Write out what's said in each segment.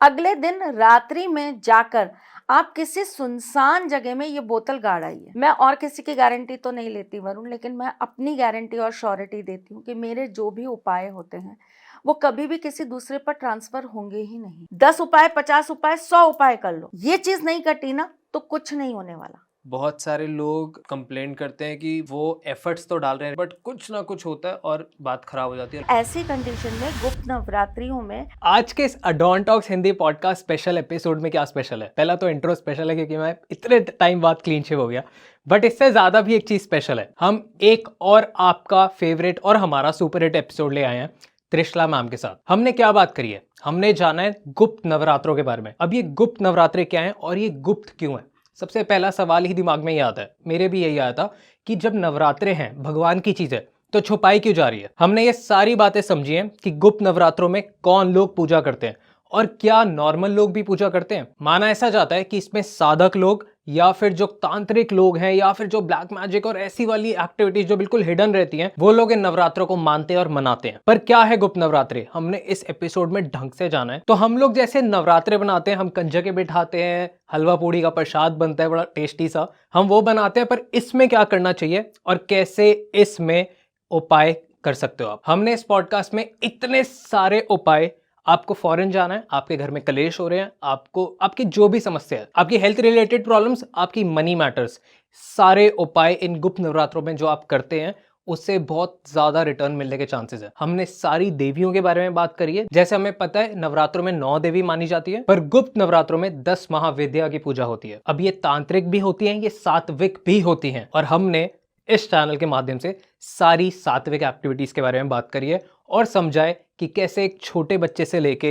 अगले दिन रात्रि में जाकर आप किसी सुनसान जगह में ये बोतल गाड़ आइए। मैं और किसी की गारंटी तो नहीं लेती वरुण, लेकिन मैं अपनी गारंटी और श्योरिटी देती हूँ कि मेरे जो भी उपाय होते हैं वो कभी भी किसी दूसरे पर ट्रांसफर होंगे ही नहीं। 10 उपाय, 50 उपाय, 100 उपाय कर लो, ये चीज नहीं कटी ना तो कुछ नहीं होने वाला। बहुत सारे लोग कंप्लेन करते हैं कि वो एफर्ट्स तो डाल रहे हैं बट कुछ ना कुछ होता है और बात खराब हो जाती है। ऐसी कंडीशन में गुप्त नवरात्रियों में आज के इस अडॉन talks Hindi podcast special episode में क्या स्पेशल है? पहला तो इंट्रो स्पेशल है क्योंकि मैं इतने टाइम बाद क्लीन शेव हो गया, बट इससे ज्यादा भी एक चीज स्पेशल है। हम एक और आपका फेवरेट और हमारा सुपर हिट एपिसोड ले आए हैं त्रिशला मैम के साथ। हमने क्या बात करी है? हमने जाना है गुप्त नवरात्रों के बारे में। अब ये गुप्त नवरात्रे क्या है और ये गुप्त क्यों है? सबसे पहला सवाल ही दिमाग में ये आता है, मेरे भी यही आया था कि जब नवरात्रे हैं, भगवान की चीज है, तो छुपाई क्यों जा रही है? हमने ये सारी बातें समझी हैं कि गुप्त नवरात्रों में कौन लोग पूजा करते हैं और क्या नॉर्मल लोग भी पूजा करते हैं। माना ऐसा जाता है कि इसमें साधक लोग या फिर जो तांत्रिक लोग हैं या फिर जो ब्लैक मैजिक और ऐसी वाली एक्टिविटीज जो बिल्कुल हिडन रहती हैं, वो लोग इन नवरात्रों को मानते हैं और मनाते हैं। पर क्या है गुप्त नवरात्रे? हमने इस एपिसोड में ढंग से जाना है। तो हम लोग जैसे नवरात्रे बनाते हैं, हम कंजके बिठाते हैं, हलवा पूड़ी का प्रसाद बनता है बड़ा टेस्टी सा, हम वो बनाते हैं। पर इसमें क्या करना चाहिए और कैसे इसमें उपाय कर सकते हो आप? हमने इस पॉडकास्ट में इतने सारे उपाय, आपको फॉरेन जाना है, आपके घर में कलेश हो रहे हैं, आपको आपकी जो भी समस्या है, आपकी हेल्थ रिलेटेड प्रॉब्लम्स, आपकी मनी मैटर्स, सारे उपाय इन गुप्त नवरात्रों में जो आप करते हैं उससे बहुत ज्यादा रिटर्न मिलने के चांसेस है। हमने सारी देवियों के बारे में बात करी है। जैसे हमें पता है नवरात्रों में 9 देवी मानी जाती है, पर गुप्त नवरात्रों में 10 महाविद्या की पूजा होती है। अब ये तांत्रिक भी होती है, ये सात्विक भी होती हैं, और हमने इस चैनल के माध्यम से सारी सात्विक एक्टिविटीज के बारे में बात करी है और समझाए कि कैसे एक छोटे बच्चे से लेके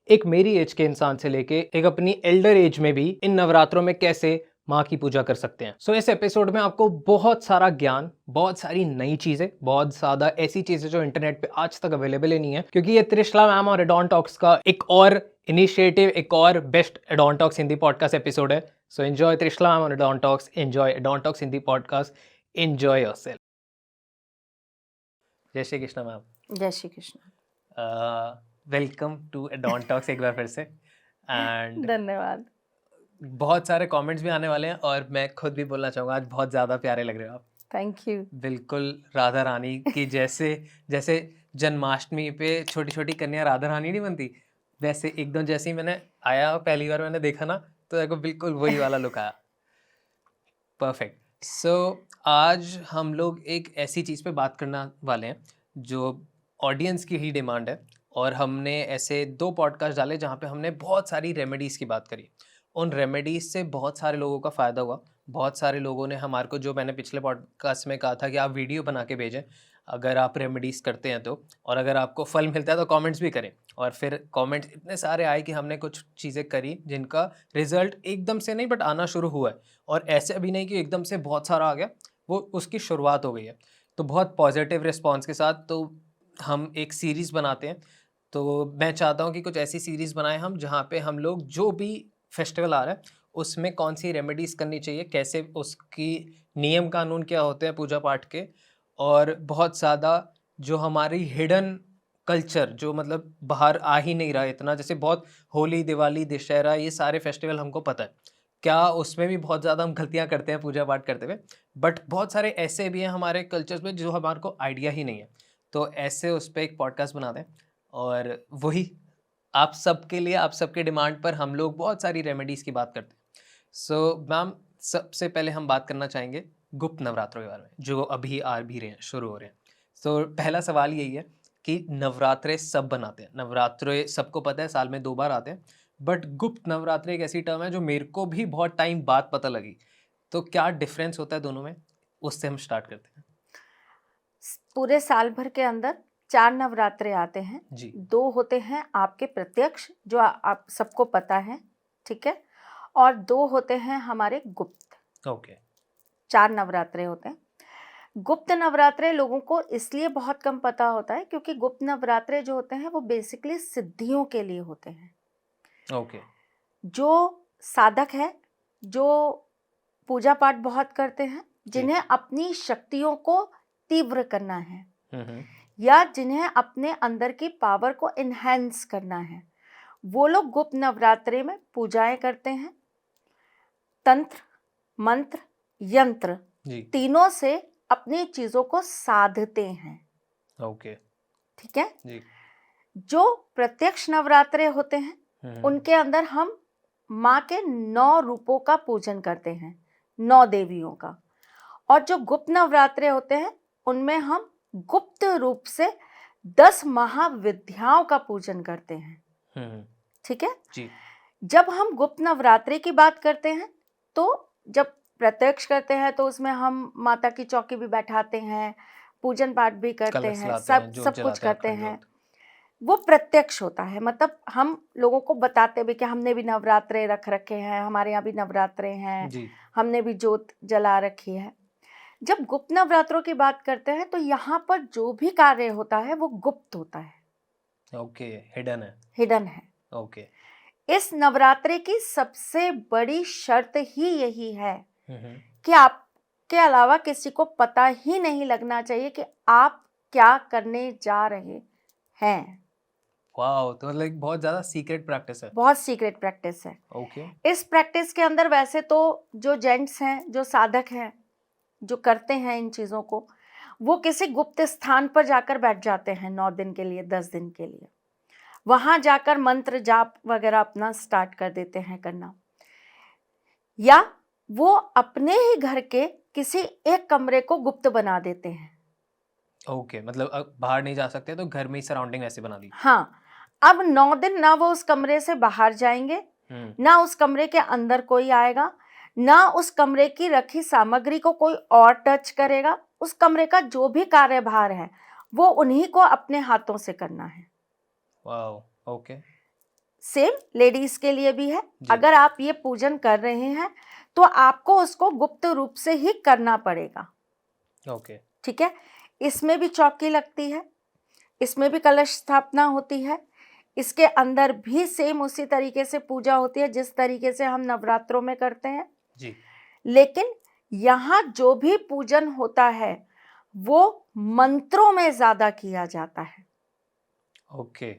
एक मेरी एज के इंसान से लेके एक अपनी एल्डर एज में भी इन नवरात्रों में कैसे माँ की पूजा कर सकते हैं। सो इस एपिसोड में आपको बहुत सारा ज्ञान, बहुत सारी नई चीजें, बहुत ज्यादा ऐसी चीजें जो इंटरनेट पे आज तक अवेलेबल ही नहीं है, क्योंकि ये त्रिशला मैम और एडॉन टॉक्स का एक और इनिशिएटिव, एक और best Adon Talks Hindi podcast episode है। सो एंजॉय त्रिशला मैम और Adon Talks, enjoy Adon Talks Hindi podcast, enjoy yourself. जय श्री कृष्ण मैम। जय Shri Krishna. Welcome to Adon Talks एक बार फिर से। एंड धन्यवाद। बहुत सारे कमेंट्स भी आने वाले हैं और मैं खुद भी बोलना चाहूँगा, आज बहुत ज़्यादा प्यारे लग रहे हो आप। Thank you. बिल्कुल राधा रानी की जैसे, जैसे जन्माष्टमी पे छोटी छोटी कन्या राधा रानी नहीं बनती, वैसे एकदम जैसे ही मैंने आया पहली बार मैंने देखा ना, तो देखो बिल्कुल वही वाला लुक आया। परफेक्ट। सो आज हम लोग एक ऐसी चीज़ पे बात करना वाले हैं जो ऑडियंस की ही डिमांड है, और हमने ऐसे 2 पॉडकास्ट डाले जहाँ पे हमने बहुत सारी रेमेडीज़ की बात करी। उन रेमेडीज़ से बहुत सारे लोगों का फ़ायदा हुआ। बहुत सारे लोगों ने हमारे को, जो मैंने पिछले पॉडकास्ट में कहा था कि आप वीडियो बना के भेजें अगर आप रेमेडीज़ करते हैं तो, और अगर आपको फल मिलता है तो कमेंट्स भी करें। और फिर कमेंट्स इतने सारे आए कि हमने कुछ चीज़ें करी जिनका रिजल्ट एकदम से नहीं बट आना शुरू हुआ है, और ऐसे अभी नहीं कि एकदम से बहुत सारा आ गया, वो उसकी शुरुआत हो गई है। तो बहुत पॉजिटिव रिस्पॉन्स के साथ तो हम एक सीरीज़ बनाते हैं। तो मैं चाहता हूँ कि कुछ ऐसी सीरीज़ बनाएं हम जहाँ पे हम लोग जो भी फेस्टिवल आ रहा है उसमें कौन सी रेमेडीज़ करनी चाहिए, कैसे उसकी नियम कानून क्या होते हैं पूजा पाठ के, और बहुत ज़्यादा जो हमारी हिडन कल्चर जो मतलब बाहर आ ही नहीं रहा है इतना, जैसे बहुत होली, दिवाली, दशहरा, ये सारे फेस्टिवल हमको पता है, क्या उसमें भी बहुत ज़्यादा हम गलतियाँ करते हैं पूजा पाठ करते हुए, बट बहुत सारे ऐसे भी हैं हमारे कल्चर्स में जो हमारे को आइडिया ही नहीं है। तो ऐसे उस पर एक पॉडकास्ट बना दें, और वही आप सबके लिए, आप सबके डिमांड पर हम लोग बहुत सारी रेमेडीज़ की बात करते हैं। सो मैम, सबसे पहले हम बात करना चाहेंगे गुप्त नवरात्रों के बारे में जो अभी आ भी रहे हैं, शुरू हो रहे हैं। तो पहला सवाल यही है कि नवरात्रे सब बनाते हैं, नवरात्रे सबको पता है साल में 2 बार आते हैं, बट गुप्त नवरात्रे एक ऐसी टर्म है जो मेरे को भी बहुत टाइम बाद पता लगी। तो क्या डिफरेंस होता है दोनों में, उससे हम स्टार्ट करते हैं। पूरे साल भर के अंदर 4 नवरात्रे आते हैं जी। 2 होते हैं आपके प्रत्यक्ष जो आप सबको पता है, ठीक है, और 2 होते हैं हमारे गुप्त। ओके। 4 नवरात्रे होते हैं। गुप्त नवरात्रे लोगों को इसलिए बहुत कम पता होता है क्योंकि गुप्त नवरात्रे जो होते हैं वो बेसिकली सिद्धियों के लिए होते हैं। ओके। जो साधक है, जो पूजा पाठ बहुत करते हैं, जिन्हें अपनी शक्तियों को तीव्र करना है या जिन्हें अपने अंदर की पावर को इन्हेंस करना है, वो लोग गुप्त नवरात्रि में पूजाएं करते हैं, तंत्र, मंत्र, यंत्र जी। तीनों से अपनी चीजों को साधते हैं। ओके। ठीक है। जी। जो प्रत्यक्ष नवरात्रे होते हैं उनके अंदर हम माँ के 9 रूपों का पूजन करते हैं, 9 देवियों का। और जो गुप्त नवरात्रे होते हैं उनमें हम गुप्त रूप से 10 महाविद्याओं का पूजन करते हैं। ठीक है जी। जब हम गुप्त नवरात्रि की बात करते हैं तो जब प्रत्यक्ष करते हैं तो उसमें हम माता की चौकी भी बैठाते हैं, पूजन पाठ भी करते कलश हैं, लाते हैं, जोत सब कुछ जलाते हैं, करते अखंड हैं। जोत। वो प्रत्यक्ष होता है, मतलब हम लोगों को बताते भी कि हमने भी नवरात्रे रख रखे हैं, हमारे यहाँ भी नवरात्रे हैं, जी। हमने भी जोत जला रखी है। जब गुप्त नवरात्रों की बात करते हैं तो यहाँ पर जो भी कार्य होता है वो गुप्त होता है, ओके, हिडन है। हिडन है। ओके। इस नवरात्रे की सबसे बड़ी शर्त ही यही है हम्म। कि आपके अलावा किसी को पता ही नहीं लगना चाहिए कि आप क्या करने जा रहे हैं। वाओ, तो मतलब एक बहुत ज्यादा सीक्रेट प्रैक्टिस है। बहुत सीक्रेट प्रैक्टिस है। ओके। इस प्रैक्टिस के अंदर वैसे तो जो जेंट्स हैं, जो साधक हैं, जो करते हैं इन चीज़ों को, वो किसी गुप्त स्थान पर जाकर बैठ जाते हैं 9 दिन के लिए, 10 दिन के लिए। वहां जाकर मंत्र जाप वगैरह अपना स्टार्ट कर देते हैं करना, या वो अपने ही घर के किसी एक कमरे को गुप्त बना देते हैं। ओके, मतलब अब बाहर नहीं जा सकते तो घर में ही सराउंडिंग ऐसे बना दी। हाँ, अब 9 दिन ना वो उस कमरे से बाहर जाएंगे, ना उस कमरे के अंदर कोई आएगा, ना उस कमरे की रखी सामग्री को कोई और टच करेगा। उस कमरे का जो भी कार्यभार है वो उन्हीं को अपने हाथों से करना है। वाओ। ओके। सेम लेडीज के लिए भी है। जी। अगर आप ये पूजन कर रहे हैं तो आपको उसको गुप्त रूप से ही करना पड़ेगा। ओके। ठीक है। इसमें भी चौकी लगती है, इसमें भी कलश स्थापना होती है, इसके अंदर भी सेम उसी तरीके से पूजा होती है जिस तरीके से हम नवरात्रों में करते हैं। जी। लेकिन यहाँ जो भी पूजन होता है वो मंत्रों में ज्यादा किया जाता है। ओके।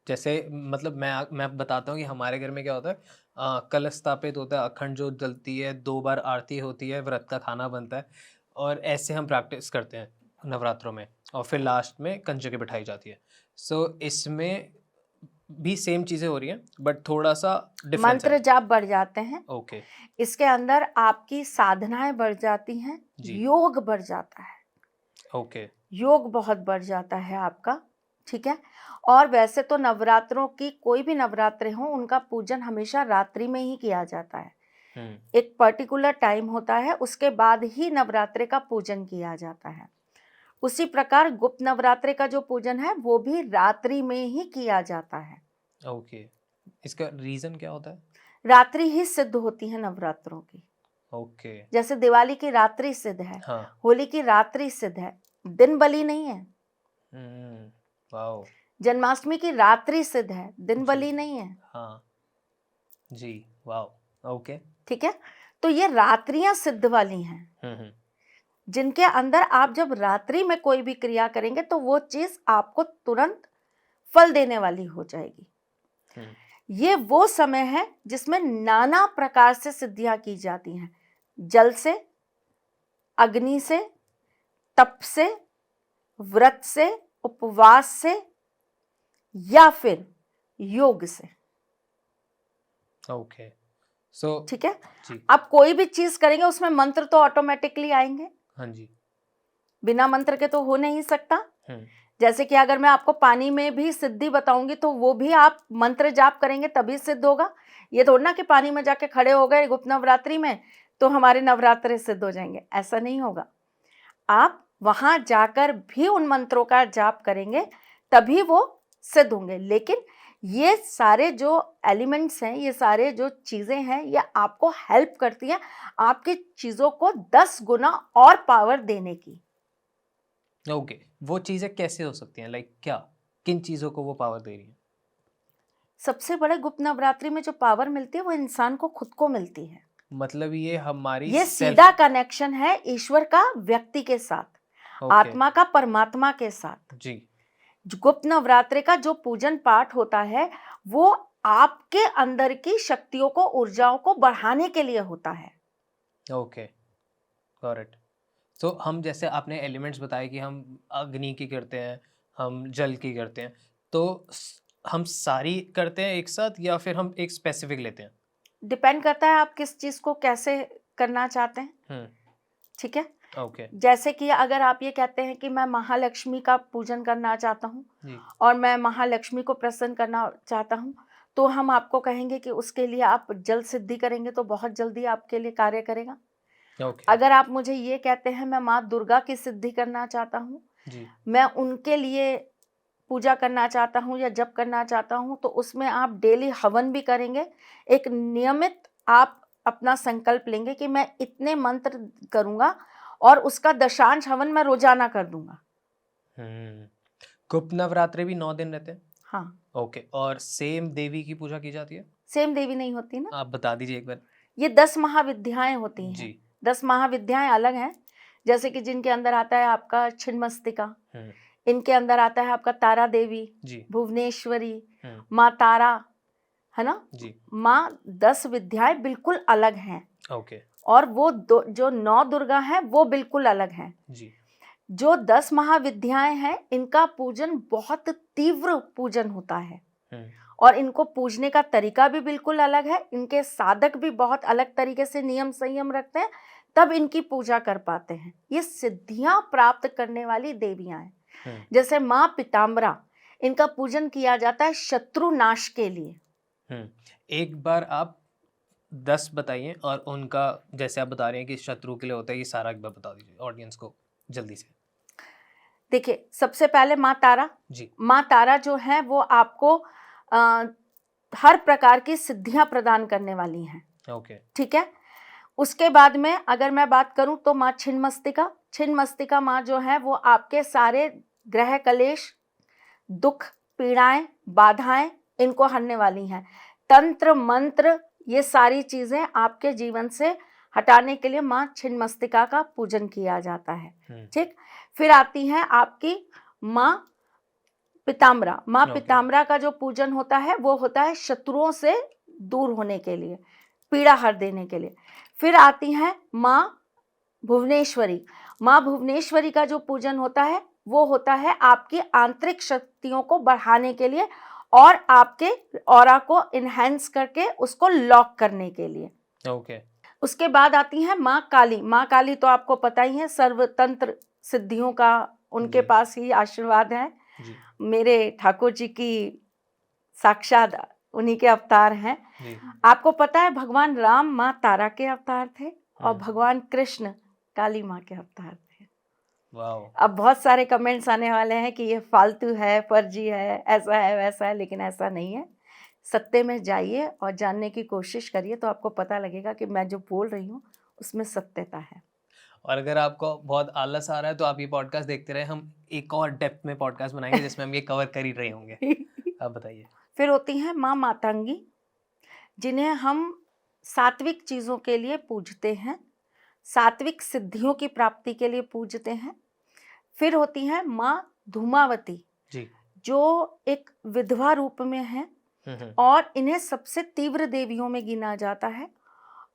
जैसे मतलब मैं बताता हूँ कि हमारे घर में क्या होता है। कलश स्थापित होता है, अखंड जोत जलती है, 2 बार आरती होती है, व्रत का खाना बनता है, और ऐसे हम प्रैक्टिस करते हैं नवरात्रों में, और फिर लास्ट में कंजकें बिठाई जाती है। सो इसमें भी सेम चीज़ें हो रही हैं बट थोड़ा सा डिफरेंस मंत्र है। जाप बढ़ जाते हैं, ओके। इसके अंदर आपकी साधनाएं बढ़ जाती हैं, जी। योग बढ़ जाता है, ओके। योग बहुत बढ़ जाता है आपका। ठीक है। और वैसे तो नवरात्रों की कोई भी नवरात्रे हो उनका पूजन हमेशा रात्रि में ही किया जाता है। एक पर्टिकुलर टाइम होता है, उसके बाद ही नवरात्रे का पूजन किया जाता है। उसी प्रकार गुप्त नवरात्रे का जो पूजन है वो भी रात्रि में ही किया जाता है। ओके। इसका रीज़न क्या होता है? रात्रि ही सिद्ध होती है नवरात्रों की। ओके। जैसे दिवाली की रात्रि सिद्ध है, हाँ। होली की रात्रि सिद्ध है, दिन बली नहीं है। वाओ। जन्माष्टमी की रात्रि सिद्ध है, दिन जी। बली नहीं है। हाँ जी। वाओ। ओके। ठीक है। तो ये रात्रियां सिद्ध वाली हैं, जिनके अंदर आप जब रात्रि में कोई भी क्रिया करेंगे तो वो चीज आपको तुरंत फल देने वाली हो जाएगी। ये वो समय है जिसमें नाना प्रकार से सिद्धियां की जाती हैं, जल से, अग्नि से, तप से, व्रत से, उपवास से, या फिर योग से। ओके। सो ठीक है। जी। आप कोई भी चीज करेंगे उसमें मंत्र तो ऑटोमेटिकली आएंगे, हाँ जी। बिना मंत्र के तो हो नहीं सकता। जैसे कि अगर मैं आपको पानी में भी सिद्धि बताऊंगी तो वो भी आप मंत्र जाप करेंगे तभी सिद्ध होगा। ये थोड़ा ना कि पानी में जाके खड़े हो गए गुप्त नवरात्रि में तो हमारे नवरात्रे सिद्ध हो जाएंगे, ऐसा नहीं होगा। आप वहां जाकर भी उन मंत्रों का जाप करेंगे तभी वो सिद्ध होंगे। लेकिन ये सारे जो एलिमेंट्स हैं, ये सारे जो चीजें हैं, ये आपको हेल्प करती हैं आपकी चीजों को 10 गुना और पावर देने की। ओके। वो चीज़ें कैसे हो सकती हैं, लाइक क्या, किन चीज़ों को वो पावर दे रही है? सबसे बड़े गुप्त नवरात्रि में जो पावर मिलती है वो इंसान को खुद को मिलती है। मतलब ये हमारी ये सीधा कनेक्शन है ईश्वर का व्यक्ति के साथ, आत्मा का परमात्मा के साथ। जी। गुप्त नवरात्रि का जो पूजन पाठ होता है वो आपके अंदर की शक्तियों को, ऊर्जाओं को बढ़ाने के लिए होता है। Okay, got it. तो हम जैसे आपने एलिमेंट्स बताए कि हम अग्नि की करते हैं, हम जल की करते हैं, तो हम सारी करते हैं एक साथ या फिर हम एक स्पेसिफिक लेते हैं? डिपेंड करता है आप किस चीज को कैसे करना चाहते हैं। हम्म, ठीक है, ओके, जैसे कि अगर आप ये कहते हैं कि मैं महालक्ष्मी का पूजन करना चाहता हूँ जी, और मैं महालक्ष्मी को प्रसन्न करना चाहता हूँ, तो हम आपको कहेंगे कि उसके लिए आप जल सिद्धि करेंगे तो बहुत जल्दी आपके लिए कार्य करेगा। ओके, अगर आप मुझे ये कहते हैं मैं माँ दुर्गा की सिद्धि करना चाहता हूँ, जी, मैं उनके लिए पूजा करना चाहता हूँ या जप करना चाहता हूँ, तो उसमें आप डेली हवन भी करेंगे। एक नियमित आप अपना संकल्प लेंगे कि मैं इतने मंत्र करूँगा और उसका दशांश हवन मैं रोजाना कर दूंगा। हम्म। गुप्त नवरात्रे भी 9 दिन रहते हैं? हाँ, ओके, और सेम देवी की पूजा की जाती है? सेम देवी नहीं होती ना, आप बता दीजिए एक बार। ये 10 महाविद्याएं होती हैं। जी, 10 महाविद्याएं अलग हैं, जैसे कि जिनके अंदर आता है आपका छिन्नमस्तिका, हम्म, इनके अंदर आता है आपका तारा देवी, जी, भुवनेश्वरी, हम्म, माँ तारा, है ना। जी, माँ 10 विद्याएं बिल्कुल अलग हैं ओके, और वो जो 9 दुर्गा हैं वो बिल्कुल अलग हैं। जी, जो 10 महाविद्याएं हैं इनका पूजन बहुत तीव्र पूजन होता है हम्म, और इनको पूजने का तरीका भी बिल्कुल अलग है। इनके साधक भी बहुत अलग तरीके से नियम संयम रखते हैं, तब इनकी पूजा कर पाते हैं। ये सिद्धियां प्राप्त करने वाली देवियां हैं। हम्म, जैसे माँ पीताम्बरा, इनका पूजन किया जाता है शत्रु नाश के लिए। एक बार आप 10 बताइए और उनका जैसे आप बता रहे हैं कि शत्रु के लिए होता है, ये सारा एक बार बता दीजिए ऑडियंस को जल्दी से। देखिए, सबसे पहले माँ तारा। जी, माँ तारा जो है वो आपको हर प्रकार की सिद्धियां प्रदान करने वाली हैं। ओके, ठीक है, उसके बाद में अगर मैं बात करूं तो माँ छिन्नमस्तिका। छिन्नमस्तिका माँ जो है वो आपके सारे ग्रह कलेश, दुख, पीड़ाएं, बाधाएं, इनको हरने वाली हैं। तंत्र मंत्र, ये सारी चीजें आपके जीवन से हटाने के लिए माँ छिन्नमस्तिका का पूजन किया जाता है। ठीक, फिर आती हैं आपकी माँ पीताम्बरा। माँ ओके, पीताम्बरा का जो पूजन होता है वो होता है शत्रुओं से दूर होने के लिए, पीड़ा हर देने के लिए। फिर आती हैं माँ भुवनेश्वरी। माँ भुवनेश्वरी का जो पूजन होता है वो होता है आपकी आंतरिक शक्तियों को बढ़ाने के लिए और आपके ऑरा को इनहेंस करके उसको लॉक करने के लिए। ओके, उसके बाद आती हैं माँ काली। माँ काली तो आपको पता ही है, सर्वतंत्र सिद्धियों का उनके जी, पास ही आशीर्वाद है। जी, मेरे ठाकुर जी की साक्षात उन्हीं के अवतार हैं। जी, आपको पता है भगवान राम माँ तारा के अवतार थे और हम्म, भगवान कृष्ण काली माँ के अवतार थे। वाओ, अब बहुत सारे कमेंट्स आने वाले हैं कि ये फालतू है, फर्जी है, ऐसा है वैसा है, लेकिन ऐसा नहीं है। सत्य में जाइए और जानने की कोशिश करिए तो आपको पता लगेगा कि मैं जो बोल रही हूँ उसमें सत्यता है। और अगर आपको बहुत आलस आ रहा है तो आप ये पॉडकास्ट देखते रहे, हम एक और डेप्थ में पॉडकास्ट बनाएंगे जिसमें हम ये कवर कर ही रहे होंगे। आप बताइए। फिर होती हैं माँ मातंगी, जिन्हें हम सात्विक चीज़ों के लिए पूजते हैं, सात्विक सिद्धियों की प्राप्ति के लिए पूजते हैं। फिर होती हैं माँ धूमावती, जी, जो एक विधवा रूप में है हम्म, और इन्हें सबसे तीव्र देवियों में गिना जाता है।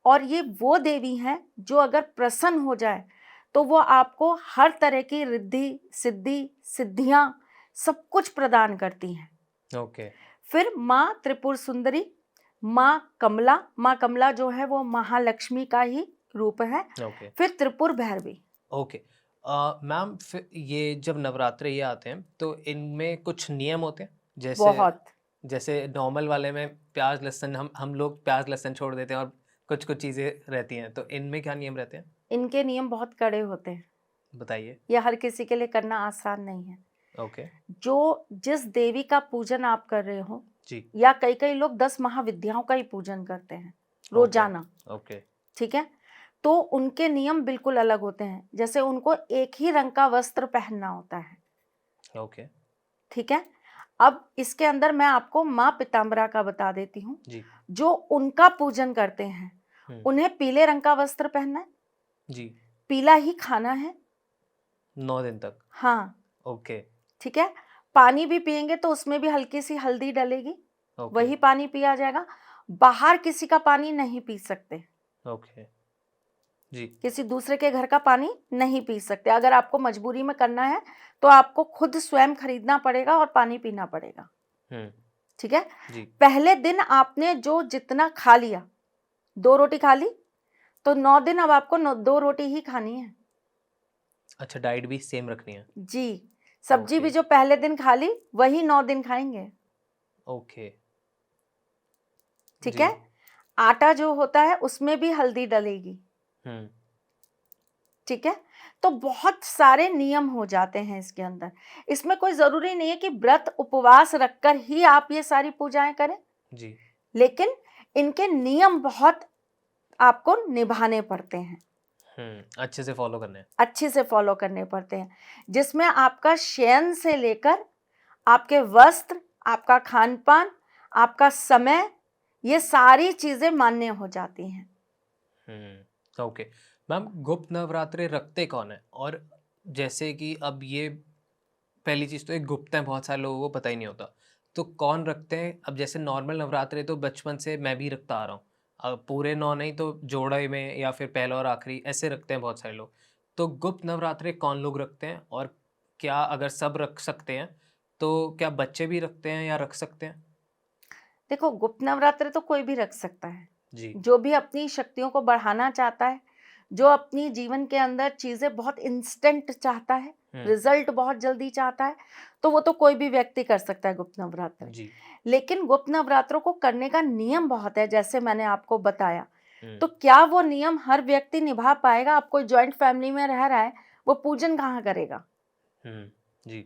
और ये वो देवी हैं जो अगर प्रसन्न हो जाए तो वो आपको हर तरह की रिद्धि सिद्धि सिद्धियां सब कुछ प्रदान करती हैं। ओके, फिर माँ त्रिपुर सुंदरी, माँ कमला। माँ कमला जो है वो महालक्ष्मी का ही रूप है। ओके, फिर त्रिपुर भैरवी। ओके। मैम, फिर ये जब नवरात्रे ये आते हैं तो इनमें कुछ नियम होते हैं, जैसे बहुत जैसे नॉर्मल वाले में प्याज लहसुन हम लोग प्याज लहसुन छोड़ देते हैं और कुछ कुछ चीज़ें रहती हैं, तो इनमें क्या नियम रहते हैं? इनके नियम बहुत कड़े होते हैं, बताइए। ये हर किसी के लिए करना आसान नहीं है। ओके, जो जिस देवी का पूजन आप कर रहे हो, जी, या कई कई लोग 10 महाविद्याओं का ही पूजन करते हैं ओके, रोजाना। ओके, ठीक है, तो उनके नियम बिल्कुल अलग होते हैं। जैसे उनको एक ही रंग का वस्त्र पहनना होता है। ओके, ठीक है, अब इसके अंदर मैं आपको माँ पीताम्बरा का बता देती हूँ। जी, जो उनका पूजन करते हैं उन्हें पीले रंग का वस्त्र पहनना है, जी, पीला ही खाना है। 9 दिन तक। हाँ, ओके, ठीक है, पानी भी पियेंगे तो उसमें भी हल्की सी हल्दी डलेगी। ओके वही पानी पिया जाएगा। बाहर किसी का पानी नहीं पी सकते, ओके जी किसी दूसरे के घर का पानी नहीं पी सकते। अगर आपको मजबूरी में करना है तो आपको खुद स्वयं खरीदना पड़ेगा और पानी पीना पड़ेगा, हम्म ठीक है। जी पहले दिन आपने जो जितना खा लिया, 2 रोटी खा ली, तो 9 दिन अब आपको 2 रोटी ही खानी है अच्छा, डाइट भी सेम रखनी है। जी। सब्जी भी ओके जो पहले दिन खा ली वही 9 दिन खाएंगे, ओके ठीक जी है। आटा जो होता है उसमें भी हल्दी डलेगी, हम्म ठीक है। तो बहुत सारे नियम हो जाते हैं इसके अंदर। इसमें कोई जरूरी नहीं है कि व्रत उपवास रखकर ही आप ये सारी पूजाएं करें, जी लेकिन इनके नियम बहुत आपको निभाने पड़ते हैं, अच्छे से फॉलो करने हैं। अच्छे से फॉलो करने पड़ते हैं, जिसमें आपका शयन से लेकर आपके वस्त्र, आपका खान पान, आपका समय, ये सारी चीजें मान्य हो जाती हैं। ओके मैम, गुप्त नवरात्रे रखते कौन है? और जैसे कि अब ये पहली चीज़ तो एक गुप्त है, बहुत सारे लोगों को पता ही नहीं होता, तो कौन रखते हैं? अब जैसे नॉर्मल नवरात्रे तो बचपन से मैं भी रखता आ रहा हूँ, अब पूरे 9 नहीं तो जोड़े में या फिर पहला और आखिरी ऐसे रखते हैं बहुत सारे लोग। तो गुप्त नवरात्रे कौन लोग रखते हैं, और क्या अगर सब रख सकते हैं तो क्या बच्चे भी रखते हैं या रख सकते हैं? देखो, गुप्त नवरात्र तो कोई भी रख सकता है, जी जो भी अपनी शक्तियों को बढ़ाना चाहता है, जो अपनी जीवन के अंदर चीजें बहुत इंस्टेंट चाहता है, रिजल्ट बहुत जल्दी चाहता है, तो वो तो कोई भी व्यक्ति कर सकता है गुप्त नवरात्र। जी लेकिन गुप्त नवरात्रों को करने का नियम बहुत है, जैसे मैंने आपको बताया। तो हम्म क्या वो नियम हर व्यक्ति निभा पाएगा? आप कोई जॉइंट फैमिली में रह रहा है, वो पूजन कहाँ करेगा? जी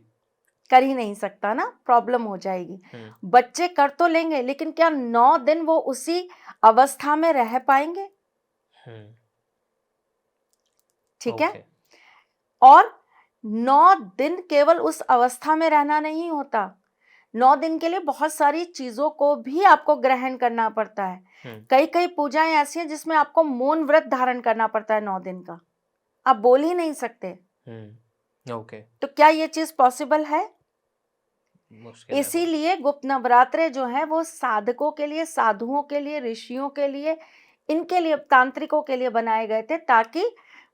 कर ही नहीं सकता ना, प्रॉब्लम हो जाएगी। बच्चे कर तो लेंगे, लेकिन क्या 9 दिन वो उसी अवस्था में रह पाएंगे? ठीक है। ओके और 9 दिन केवल उस अवस्था में रहना नहीं होता, 9 दिन के लिए बहुत सारी चीजों को भी आपको ग्रहण करना पड़ता है। कई कई पूजाएं ऐसी हैं जिसमें आपको मौन व्रत धारण करना पड़ता है 9 दिन का, आप बोल ही नहीं सकते। ओके तो क्या ये चीज पॉसिबल है? मुश्किल है बहुत। इसीलिए गुप्त नवरात्रे जो है वो साधकों के लिए, साधुओं के लिए, ऋषियों के लिए, इनके लिए, तांत्रिकों के लिए बनाए गए थे, ताकि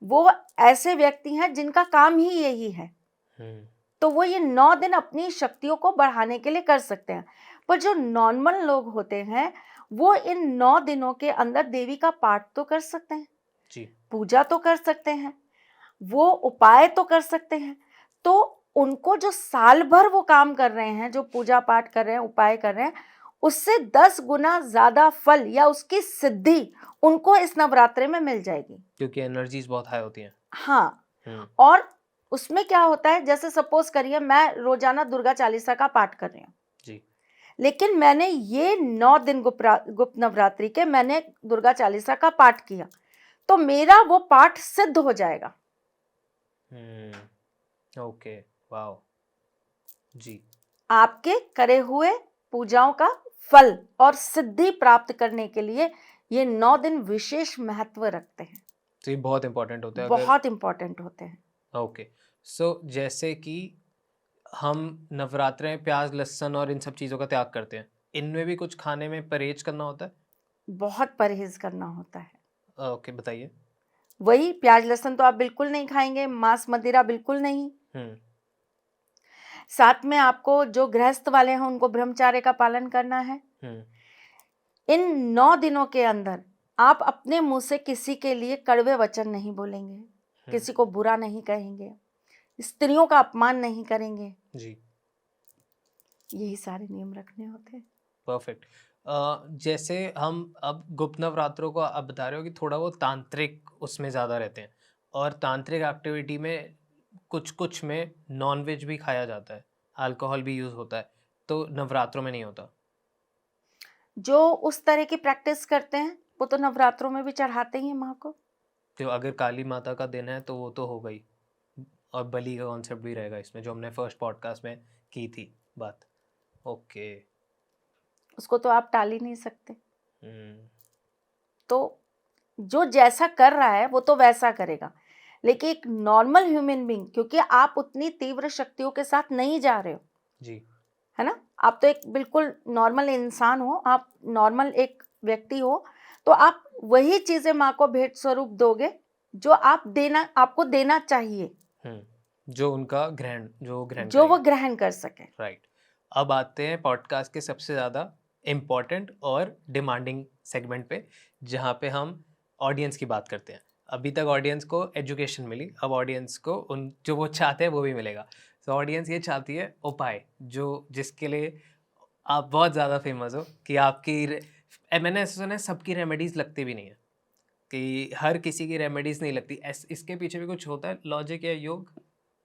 वो ऐसे व्यक्ति हैं जिनका काम ही यही है, तो वो ये 9 दिन अपनी शक्तियों को बढ़ाने के लिए कर सकते हैं। पर जो नॉर्मल लोग होते हैं वो इन 9 दिनों के अंदर देवी का पाठ तो कर सकते हैं जी पूजा तो कर सकते हैं, वो उपाय तो कर सकते हैं। तो उनको जो साल भर वो काम कर रहे हैं, जो पूजा पाठ कर रहे हैं, उपाय कर रहे हैं, उससे 10 गुना ज्यादा फल या उसकी सिद्धि उनको इस नवरात्रे में मिल जाएगी, क्योंकि एनर्जीज बहुत हाई होती हैं। हाँ। और उसमें क्या होता है, जैसे सपोज करिए मैं रोजाना दुर्गा चालीसा का पाठ कर रही हूँ जी लेकिन मैंने ये 9 दिन गुप्त नवरात्रि के मैंने दुर्गा चालीसा का पाठ किया, तो मेरा वो पाठ सिद्ध हो जाएगा। ओके वाओ जी आपके करे हुए पूजाओं का फल और सिद्धि प्राप्त करने के लिए ये 9 दिन विशेष महत्व रखते हैं, तो ये बहुत इंपॉर्टेंट होता है अगर। बहुत इंपॉर्टेंट होते हैं। ओके सो जैसे कि हम नवरात्रे में प्याज लहसुन और इन सब चीज़ों का त्याग करते हैं, इनमें भी कुछ खाने में परहेज करना होता है? बहुत परहेज करना होता है। ओके बताइए। वही प्याज लहसुन तो आप बिल्कुल नहीं खाएंगे, मांस मदिरा बिल्कुल नहीं। साथ में आपको जो गृहस्थ वाले हैं उनको ब्रह्मचर्य का पालन करना है। इन 9 दिनों के अंदर आप अपने मुंह से किसी के लिए कड़वे वचन नहीं बोलेंगे, किसी को बुरा नहीं कहेंगे, स्त्रियों का अपमान नहीं करेंगे जी यही सारे नियम रखने होते हैं। परफेक्ट। जैसे हम अब गुप्त नवरात्रों को आप बता रहे हो कि थोड़ा वो तांत्रिक उसमें ज़्यादा रहते हैं, और तांत्रिक एक्टिविटी में कुछ कुछ में नॉनवेज भी खाया जाता है, अल्कोहल भी यूज़ होता है, तो नवरात्रों में नहीं होता? जो उस तरह की प्रैक्टिस करते हैं वो तो नवरात्रों में भी चढ़ाते ही हैं माँ को। तो अगर काली माता का दिन है तो वो तो हो गई, और बलि का कॉन्सेप्ट भी रहेगा इसमें, जो हमने फर्स्ट पॉडकास्ट में की थी बात। ओके उसको तो आप टाल ही नहीं सकते। तो जो जैसा कर रहा है वो तो वैसा करेगा, लेकिन एक नॉर्मल ह्यूमन बीइंग, क्योंकि आप उतनी तीव्र शक्तियों के साथ नहीं जा रहे हो, जी है ना? आप तो एक बिल्कुल नॉर्मल इंसान हो, आप नॉर्मल एक व्यक्ति हो, तो आप वही चीजें माँ को भेंट स्वरूप दोगे जो आपको देना चाहिए, जो उनका ग्रहण जो ग्रहण जो वो करेंगे। ग्रहण कर सके। राइट। अब आते हैं पॉडकास्ट के सबसे ज़्यादा इम्पॉर्टेंट और डिमांडिंग सेगमेंट पे, जहाँ पे हम ऑडियंस की बात करते हैं। अभी तक ऑडियंस को एजुकेशन मिली, अब ऑडियंस को उन जो वो चाहते हैं वो भी मिलेगा। तो ऑडियंस ये चाहती है उपाय, जो जिसके लिए आप बहुत ज़्यादा फेमस हो कि मैंने ऐसा सुना है सबकी रेमेडीज़ लगती भी नहीं है, कि हर किसी की रेमेडीज़ नहीं लगती। इसके पीछे भी कुछ होता है लॉजिक या योग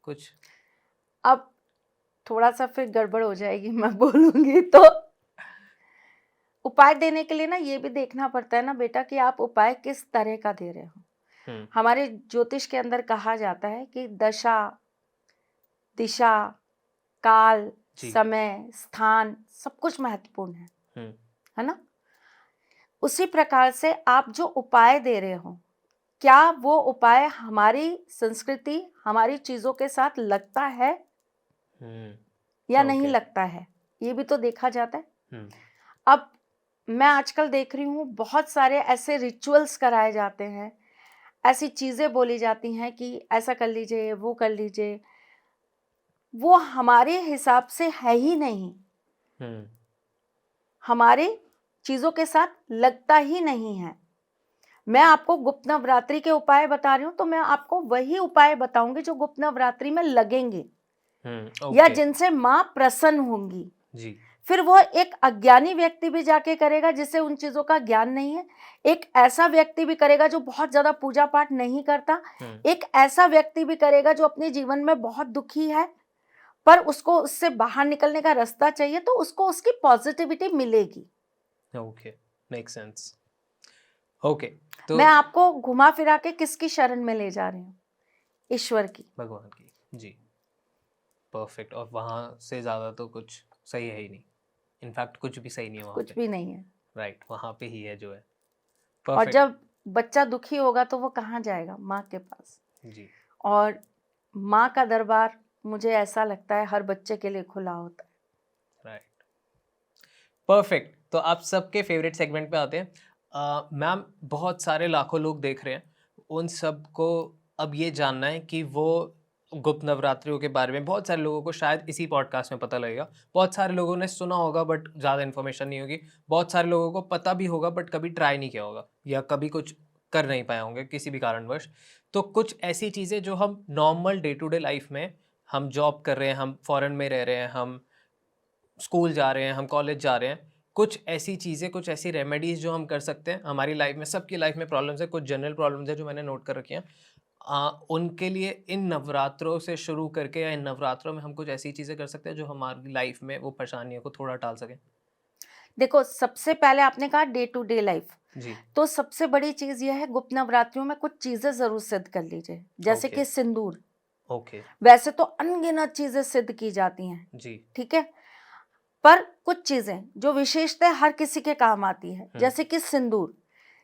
कुछ? अब थोड़ा सा फिर गड़बड़ हो जाएगी मैं बोलूंगी तो। उपाय देने के लिए ना ये भी देखना पड़ता है ना बेटा कि आप उपाय किस तरह का दे रहे हो। हमारे ज्योतिष के अंदर कहा जाता है कि दशा, दिशा, काल, जी। समय, स्थान सब कुछ महत्वपूर्ण हम्म है ना? उसी प्रकार से आप जो उपाय दे रहे हो, क्या वो उपाय हमारी संस्कृति, हमारी चीजों के साथ लगता है या नहीं ओके। लगता है, ये भी तो देखा जाता है। हम्म अब मैं आजकल देख रही हूँ बहुत सारे ऐसे रिचुअल्स कराए जाते हैं, ऐसी चीजें बोली जाती हैं कि ऐसा कर लीजिए, वो कर लीजिए, वो हमारे हिसाब से है ही नहीं, हमारे चीजों के साथ लगता ही नहीं है। मैं आपको गुप्त नवरात्रि के उपाय बता रही हूँ तो मैं आपको वही उपाय बताऊंगी जो गुप्त नवरात्रि में लगेंगे या ओके। जिनसे माँ प्रसन्न होंगी। जी। फिर वो एक अज्ञानी व्यक्ति भी जाके करेगा जिसे उन चीजों का ज्ञान नहीं है, एक ऐसा व्यक्ति भी करेगा जो बहुत ज्यादा पूजा पाठ नहीं करता, एक ऐसा व्यक्ति भी करेगा जो अपने जीवन में बहुत दुखी है पर उसको उससे बाहर निकलने का रास्ता चाहिए, तो उसको उसकी पॉजिटिविटी मिलेगी। Okay, make sense. ओके, तो मैं आपको घुमा फिरा के किसकी शरण में ले जा रही हूँ? ईश्वर की। भगवान की। जी, परफेक्ट। और वहाँ से ज़्यादा तो कुछ सही है ही नहीं, इनफैक्ट कुछ भी सही नहीं है वहाँ कुछ पे। भी नहीं है। राइट, वहाँ पे ही है जो है। और परफेक्ट। जब बच्चा दुखी होगा तो वो कहाँ जाएगा? माँ के पास। जी। और माँ का दरबार मुझे ऐसा लगता है हर बच्चे के लिए खुला होता है। Right, perfect. तो आप सबके फेवरेट सेगमेंट पे आते हैं। मैम, बहुत सारे लाखों लोग देख रहे हैं, उन सबको अब ये जानना है कि वो गुप्त नवरात्रियों के बारे में बहुत सारे लोगों को शायद इसी पॉडकास्ट में पता लगेगा। बहुत सारे लोगों ने सुना होगा बट ज़्यादा इन्फॉर्मेशन नहीं होगी। बहुत सारे लोगों को पता भी होगा बट कभी ट्राई नहीं किया होगा या कभी कुछ कर नहीं पाए होंगे किसी भी कारणवश। तो कुछ ऐसी चीज़ें जो हम normal day to day life में, हम जॉब कर रहे हैं, हम फॉरेन में रह रहे हैं, हम स्कूल जा रहे हैं, हम कॉलेज जा रहे हैं, कुछ ऐसी चीज़ें, कुछ ऐसी रेमेडीज़ जो हम कर सकते हैं हमारी लाइफ में। सबकी लाइफ में प्रॉब्लम्स है, कुछ जनरल प्रॉब्लम्स है जो मैंने नोट कर रखी हैं। उनके लिए इन नवरात्रों से शुरू करके या इन नवरात्रों में हम कुछ ऐसी चीज़ें कर सकते हैं जो हमारी लाइफ में वो परेशानियों को थोड़ा टाल सकें। देखो, सबसे पहले आपने कहा डे टू डे लाइफ, जी। तो सबसे बड़ी चीज यह है गुप्त नवरात्रियों में कुछ चीजें जरूर सिद्ध कर लीजिए, जैसे ओके। कि सिंदूर। ओके। वैसे तो अनगिनत चीजें सिद्ध की जाती हैं, जी। ठीक है, पर कुछ चीजें जो विशेषतः हर किसी के काम आती है, जैसे कि सिंदूर।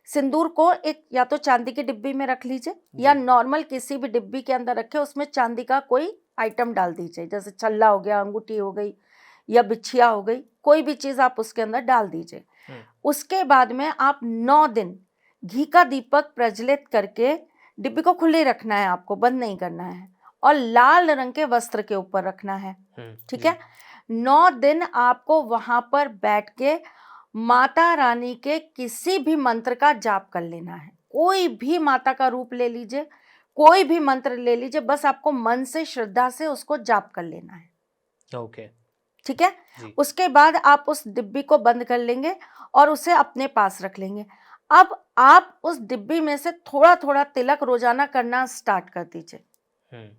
सिंदूर को एक या तो चांदी की डिब्बी में रख लीजिए या जी। नॉर्मल किसी भी डिब्बी के अंदर रखे, उसमें चांदी का कोई आइटम डाल दीजिए, जैसे छल्ला हो गया, अंगूठी हो गई या बिछिया हो गई, कोई भी चीज आप उसके अंदर डाल दीजिए। उसके बाद में आप 9 दिन घी का दीपक प्रज्वलित करके डिब्बी को खुली रखना है, आपको बंद नहीं करना है, और लाल रंग के वस्त्र के ऊपर रखना है, ठीक है। 9 दिन आपको वहां पर बैठ के माता रानी के किसी भी मंत्र का जाप कर लेना है। कोई भी माता का रूप ले लीजिए, कोई भी मंत्र ले लीजिए, बस आपको मन से श्रद्धा से उसको जाप कर लेना है। ओके। ठीक है। जी। उसके बाद आप उस डिब्बी को बंद कर लेंगे और उसे अपने पास रख लेंगे। अब आप उस डिब्बी में से थोड़ा थोड़ा तिलक रोजाना करना स्टार्ट कर दीजिए।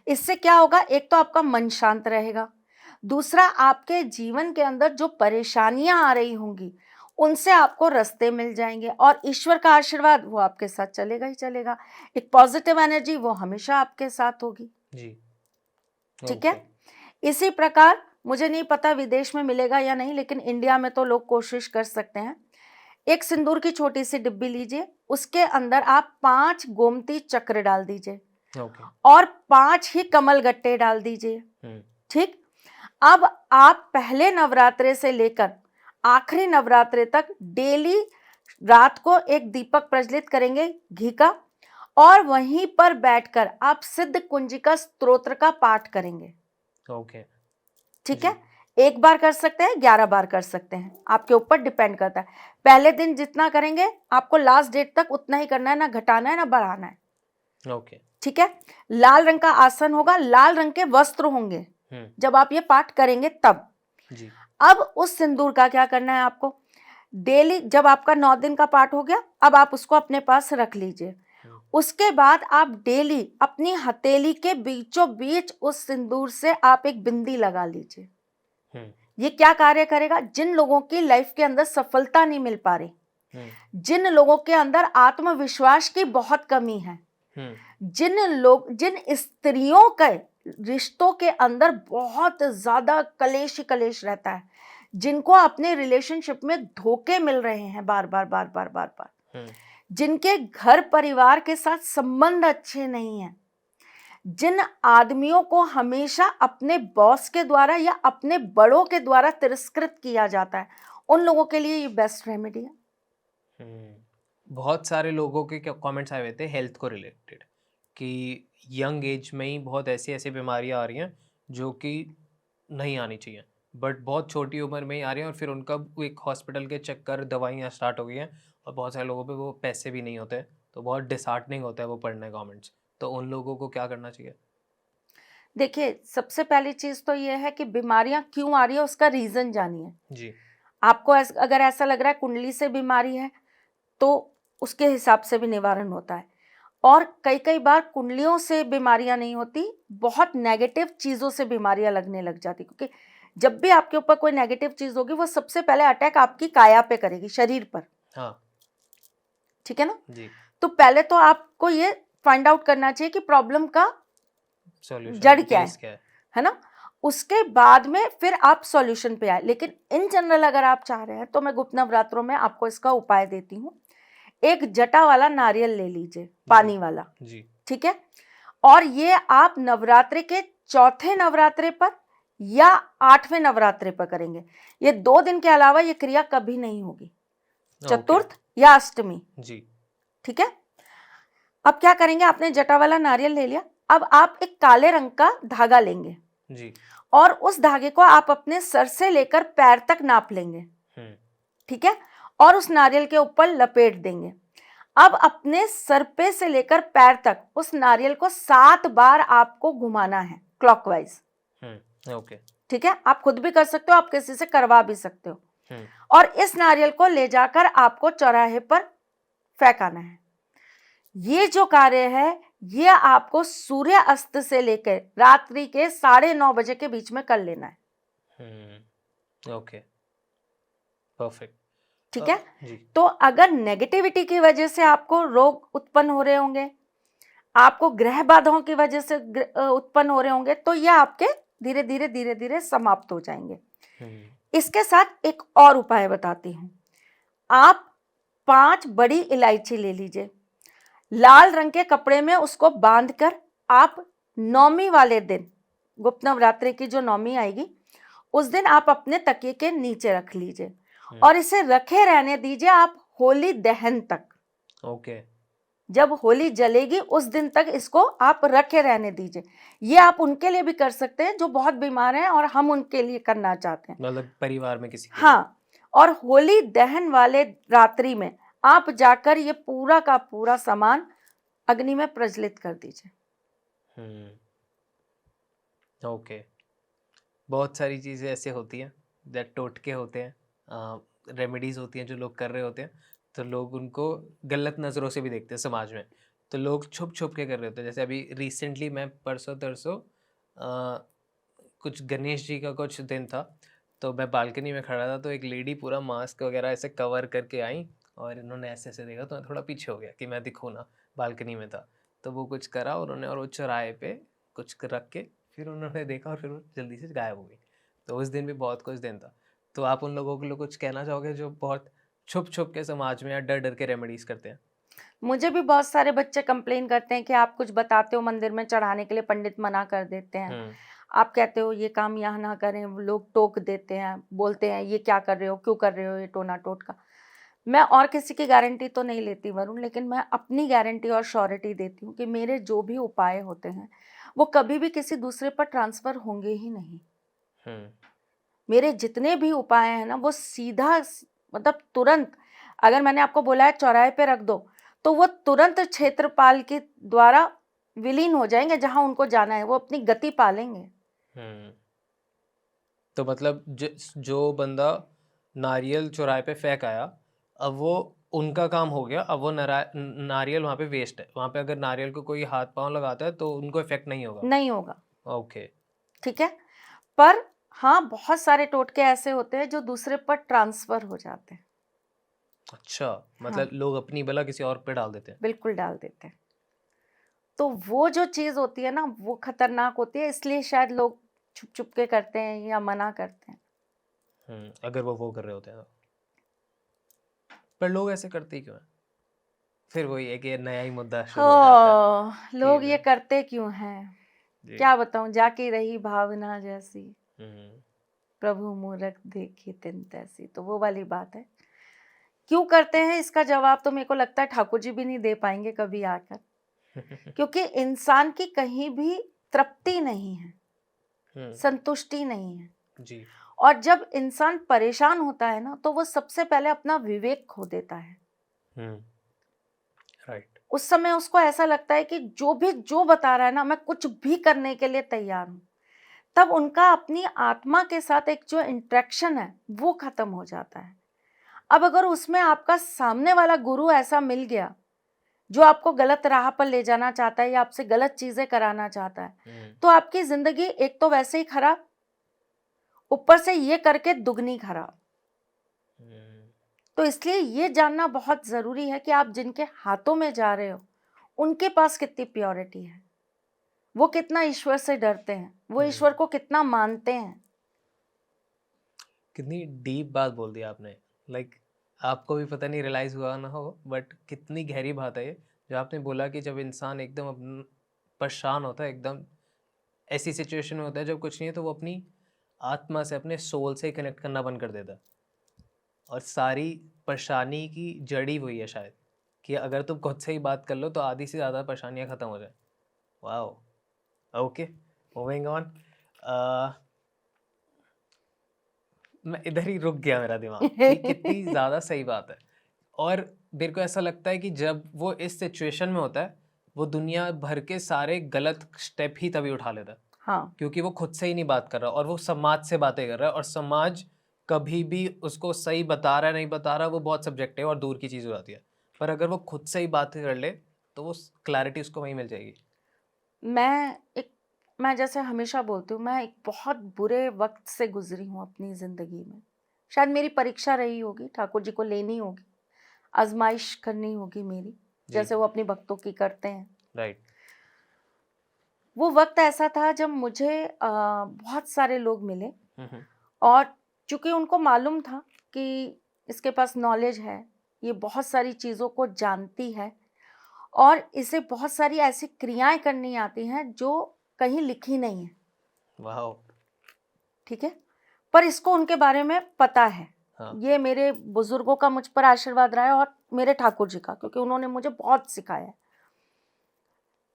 इससे क्या होगा, एक तो आपका मन शांत रहेगा, दूसरा आपके जीवन के अंदर जो परेशानियां आ रही होंगी उनसे आपको रास्ते मिल जाएंगे और ईश्वर का आशीर्वाद वो आपके साथ चलेगा ही चलेगा। एक पॉजिटिव एनर्जी वो हमेशा आपके साथ होगी। जी। ठीक है। इसी प्रकार मुझे नहीं पता विदेश में मिलेगा या नहीं, लेकिन इंडिया में तो लोग कोशिश कर सकते हैं। एक सिंदूर की छोटी सी डिब्बी लीजिए, उसके अंदर आप 5 गोमती चक्र डाल दीजिए ओके। और 5 ही कमल गट्टे डाल दीजिए। ठीक। अब आप पहले नवरात्रे से लेकर आखिरी नवरात्रे तक डेली रात को एक दीपक प्रज्वलित करेंगे घी का, और वहीं पर बैठकर आप सिद्ध कुंजिका स्तोत्र का पाठ करेंगे। ओके। ठीक है, एक बार कर सकते हैं, 11 बार कर सकते हैं, आपके ऊपर डिपेंड करता है। पहले दिन जितना करेंगे आपको लास्ट डेट तक उतना ही करना है, ना घटाना है ना बढ़ाना है। ओके। ठीक है, लाल रंग का आसन होगा, लाल रंग के वस्त्र होंगे जब आप ये पाठ करेंगे तब। जी। अब उस सिंदूर का क्या करना है आपको, डेली जब आपका 9 दिन का पाठ हो गया, अब आप उसको अपने पास रख लीजिए। उसके बाद आप डेली अपनी हथेली के बीचों बीच उस सिंदूर से आप एक बिंदी लगा लीजिए। ये क्या कार्य करेगा, जिन लोगों की लाइफ के अंदर सफलता नहीं मिल पा रही, जिन लोगों के अंदर आत्मविश्वास की बहुत कमी है, जिन स्त्रियों के रिश्तों के अंदर बहुत ज्यादा कलेश रहता है, जिनको अपने रिलेशनशिप में धोखे मिल रहे हैं बार बार बार बार बार बार, जिनके घर परिवार के साथ संबंध अच्छे नहीं हैं, जिन आदमियों को हमेशा अपने बॉस के द्वारा या अपने बड़ों के द्वारा तिरस्कृत किया जाता है, उन लोगों के लिए ये बेस्ट रेमेडी है। बहुत सारे लोगों के कमेंट्स आए हुए थे हेल्थ को रिलेटेड कि यंग एज में ही बहुत ऐसी ऐसी बीमारियां आ रही हैं जो कि नहीं आनी चाहिए, बट बहुत छोटी उम्र में ही आ रही हैं, और फिर उनका एक हॉस्पिटल के चक्कर, दवाइयाँ स्टार्ट हो गई हैं, और बहुत सारे लोगों पे वो पैसे भी नहीं होते, तो बहुत डिसहार्टनिंग होता है वो पढ़ने कमेंट्स। तो उन लोगों को क्या करना चाहिए? देखिए, सबसे पहली चीज तो ये है कि बीमारियां क्यों आ रही है उसका रीजन जानिए जी। आपको। अगर ऐसा लग रहा है कुंडली से बीमारी है तो उसके हिसाब से भी निवारण होता है, और कई बार कुंडलियों से बीमारियां नहीं होती, बहुत नेगेटिव चीजों से बीमारियां लगने लग जाती, क्योंकि जब भी आपके ऊपर कोई नेगेटिव चीज होगी वो सबसे पहले अटैक आपकी काया पे करेगी, शरीर पर। हाँ। ठीक है ना जी। तो पहले तो आपको ये फाइंड आउट करना चाहिए कि प्रॉब्लम का सॉल्यूशन जड़ क्या केस क्या है ना, उसके बाद में फिर आप सॉल्यूशन पे आए। लेकिन इन जनरल अगर आप चाह रहे हैं तो मैं गुप्त नवरात्रों में आपको इसका उपाय देती हूँ। एक जटा वाला नारियल ले लीजिए, पानी वाला। जी। ठीक है, और ये आप नवरात्रि के चौथे नवरात्रे पर या 8वें नवरात्रे पर करेंगे। ये 2 दिन के अलावा ये क्रिया कभी नहीं होगी, चतुर्थ या अष्टमी। जी। ठीक है, अब क्या करेंगे, आपने जटा वाला नारियल ले लिया, अब आप एक काले रंग का धागा लेंगे जी। और उस धागे को आप अपने सर से लेकर पैर तक नाप लेंगे। ठीक है, और उस नारियल के ऊपर लपेट देंगे। अब अपने सर पे से लेकर पैर तक उस नारियल को 7 बार आपको घुमाना है क्लॉकवाइज। ओके। ठीक है, आप खुद भी कर सकते हो, आप किसी से करवा भी सकते हो। और इस नारियल को ले जाकर आपको चौराहे पर फेंकाना है। ये जो कार्य है ये आपको सूर्य अस्त से लेकर रात्रि के 9:30 बजे के बीच में कर लेना है। Okay, perfect. ठीक है, जी। तो अगर नेगेटिविटी की वजह से आपको रोग उत्पन्न हो रहे होंगे, आपको ग्रह बाधाओं की वजह से उत्पन्न हो रहे होंगे, तो ये आपके धीरे धीरे धीरे धीरे समाप्त हो जाएंगे। इसके साथ एक और उपाय बताती हूँ। आप 5 बड़ी इलायची ले लीजिए, लाल रंग के कपड़े में उसको बांधकर आप नौमी वाले दिन, गुप्त नवरात्रि की जो नौमी आएगी उस दिन आप अपने तकिए के नीचे रख लीजिए और इसे रखे रहने दीजिए आप होली दहन तक। ओके। जब होली जलेगी उस दिन तक इसको आप रखे रहने दीजिए। ये आप उनके लिए भी कर सकते हैं जो बहुत बीमार हैं और हम उनके लिए करना चाहते हैं, मतलब परिवार में किसी के। हाँ, और होली दहन वाले रात्रि में आप जाकर ये पूरा का पूरा सामान अग्नि में प्रज्वलित कर दीजिए। ओके। बहुत सारी चीज़ें ऐसे होती हैं, दैट टोटके होते हैं, रेमेडीज होती हैं जो लोग कर रहे होते हैं, तो लोग उनको गलत नज़रों से भी देखते हैं समाज में, तो लोग छुप छुप के कर रहे होते हैं। जैसे अभी रिसेंटली मैं परसों तरसों कुछ गणेश जी का कुछ दिन था, तो मैं बालकनी में खड़ा था, तो एक लेडी पूरा मास्क वगैरह ऐसे कवर करके आई और इन्होंने ऐसे ऐसे देखा, तो मैं थोड़ा पीछे हो गया कि मैं दिखूँ ना, बालकनी में था, तो वो कुछ करा उन्होंने और वो चौराहे पे कुछ रख के फिर उन्होंने देखा और फिर वो जल्दी से गायब हो गई। तो उस दिन भी बहुत कुछ दिन था। तो आप उन लोगों के लिए कुछ कहना चाहोगे जो बहुत छुप छुप के समाज में या डर डर के रेमेडीज करते हैं? मुझे भी बहुत सारे बच्चे कंप्लेन करते हैं कि आप कुछ बताते हो मंदिर में चढ़ाने के लिए पंडित मना कर देते हैं। आप कहते हो ये काम यहाँ ना करें, वो लोग टोक देते हैं, बोलते हैं ये क्या कर रहे हो, क्यों कर रहे हो ये टोना टोटका। मैं और किसी की गारंटी तो नहीं लेती वरुण, लेकिन मैं अपनी गारंटी और श्योरिटी देती हूँ कि मेरे जो भी उपाय होते हैं वो कभी भी किसी दूसरे पर ट्रांसफर होंगे ही नहीं। हम्म मेरे जितने भी उपाय हैं ना वो सीधा मतलब तुरंत, अगर मैंने आपको बोला है चौराहे पे रख दो तो वो तुरंत क्षेत्रपाल के द्वारा विलीन हो जाएंगे जहां उनको जाना है, वो अपनी गति पालेंगे। हम्म तो मतलब जो बंदा नारियल चौराहे पे फेंक आया, अब वो उनका काम हो गया, अब वो नारियल वहाँ पे वेस्ट है, वहाँ पे अगर नारियल को कोई हाथ पांव लगाता है तो उनको इफेक्ट नहीं होगा। नहीं होगा। ओके। ठीक है, पर हाँ बहुत सारे टोटके ऐसे होते हैं जो दूसरे पर ट्रांसफर हो जाते हैं। अच्छा, हाँ मतलब लोग अपनी बला किसी और पे डाल देते हैं। बिल्कुल डाल देते हैं। तो वो जो चीज होती है ना वो खतरनाक होती है, इसलिए शायद लोग छुप छुप के करते हैं या मना करते हैं। अगर वो कर रहे होते हैं तो। पर लोग ऐसे करते ही क्यों हैं? फिर वही एक ये नया ही मुद्दा शुरू हो जाता है लोग कि ये करते क्यों हैं, जी। क्या बताऊं, जाके रही भावना जैसी, हम्म प्रभु मूरख देखी तिन तैसी, तो वो वाली बात है। क्यों करते हैं इसका जवाब तो मेरे को लगता है ठाकुर जी भी नहीं दे पाएंगे कभी आकर, क्योंकि इंसान की कहीं भी तृप्ति नहीं है, संतुष्टि नहीं है। जी। और जब इंसान परेशान होता है ना तो वो सबसे पहले अपना विवेक खो देता है। राइट। उस समय उसको ऐसा लगता है कि जो बता रहा है ना मैं कुछ भी करने के लिए तैयार हूं। तब उनका अपनी आत्मा के साथ एक जो इंटरेक्शन है वो खत्म हो जाता है। अब अगर उसमें आपका सामने वाला गुरु ऐसा मिल गया जो आपको गलत राह पर ले जाना चाहता है या आपसे गलत चीजें कराना चाहता है, तो आपकी जिंदगी एक तो वैसे ही खराब, ऊपर से ये करके दुगनी खराब। तो इसलिए ये जानना बहुत जरूरी है कि आप जिनके हाथों में जा रहे हो उनके पास कितनी प्योरिटी है, वो कितना ईश्वर से डरते हैं, वो ईश्वर को कितना मानते हैं। कितनी डीप बात बोल दी आपने। लाइक आपको भी पता नहीं रियलाइज हुआ ना हो, बट कितनी गहरी बात है ये जो आपने बोला कि जब इंसान एकदम परेशान होता है, एकदम ऐसी सिचुएशन में होता है जब कुछ नहीं है, तो वो अपनी आत्मा से, अपने सोल से कनेक्ट करना बंद कर देता है। और सारी परेशानी की जड़ी वही है शायद, कि अगर तुम खुद से ही बात कर लो तो आधी से ज़्यादा परेशानियाँ ख़त्म हो जाए। वाओ। Okay, moving on. मैं इधर ही रुक गया, मेरा दिमाग कि कितनी ज़्यादा सही बात है। और मेरे को ऐसा लगता है कि जब वो इस सिचुएशन में होता है, वो दुनिया भर के सारे गलत स्टेप ही तभी उठा लेता है, हाँ क्योंकि वो खुद से ही नहीं बात कर रहा और वो समाज से बातें कर रहा है, और समाज कभी भी उसको सही बता रहा है नहीं बता रहा, वो बहुत सब्जेक्टिव और दूर की चीज़ हो जाती है। पर अगर वो खुद से ही बात कर ले तो वो क्लैरिटी उसको वहीं मिल जाएगी। मैं जैसे हमेशा बोलती हूँ, मैं एक बहुत बुरे वक्त से गुजरी हूँ अपनी ज़िंदगी में। शायद मेरी परीक्षा रही होगी, ठाकुर जी को लेनी होगी, आजमाइश करनी होगी मेरी, जी। जैसे वो अपनी भक्तों की करते हैं। राइट। वो वक्त ऐसा था जब मुझे बहुत सारे लोग मिले, हम्म और चूंकि उनको मालूम था कि इसके पास नॉलेज है, ये बहुत सारी चीज़ों को जानती है और इसे बहुत सारी ऐसी क्रियाएं करनी आती हैं जो कहीं लिखी नहीं है। वाह। ठीक है, पर इसको उनके बारे में पता है। हाँ। ये मेरे बुजुर्गों का मुझ पर आशीर्वाद रहा है और मेरे ठाकुर जी का, क्योंकि उन्होंने मुझे बहुत सिखाया है।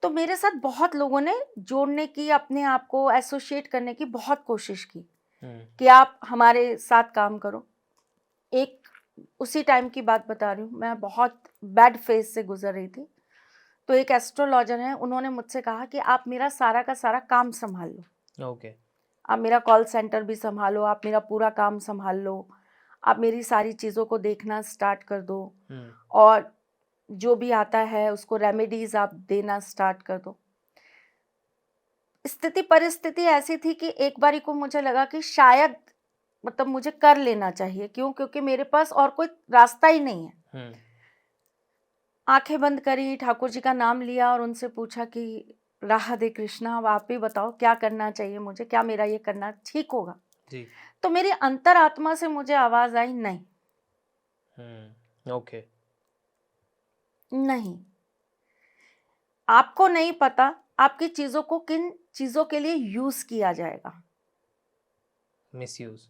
तो मेरे साथ बहुत लोगों ने जोड़ने की, अपने आप को एसोसिएट करने की बहुत कोशिश की कि आप हमारे साथ काम करो। एक उसी टाइम की बात बता रही हूँ, मैं बहुत बैड फेज से गुजर रही थी। तो एक एस्ट्रोलॉजर है, उन्होंने मुझसे कहा कि आप मेरा सारा का सारा काम संभाल लो। ओके। आप मेरा कॉल सेंटर भी संभालो, आप मेरा पूरा काम संभाल लो, आप मेरी सारी चीज़ों को देखना स्टार्ट कर दो, और जो भी आता है उसको रेमेडीज आप देना स्टार्ट कर दो। स्थिति परिस्थिति ऐसी थी कि एक बारी को मुझे लगा कि शायद मतलब मुझे कर लेना चाहिए। क्यों? क्योंकि मेरे पास और कोई रास्ता ही नहीं है। आंखें बंद करी, ठाकुर जी का नाम लिया और उनसे पूछा कि राधे कृष्णा, अब आप ही बताओ क्या करना चाहिए मुझे, क्या मेरा ये करना ठीक होगा? जी। तो मेरी अंतरात्मा से मुझे आवाज आई, नहीं। ओके। नहीं, आपको नहीं पता आपकी चीजों को किन चीजों के लिए यूज किया जाएगा। मिसयूज।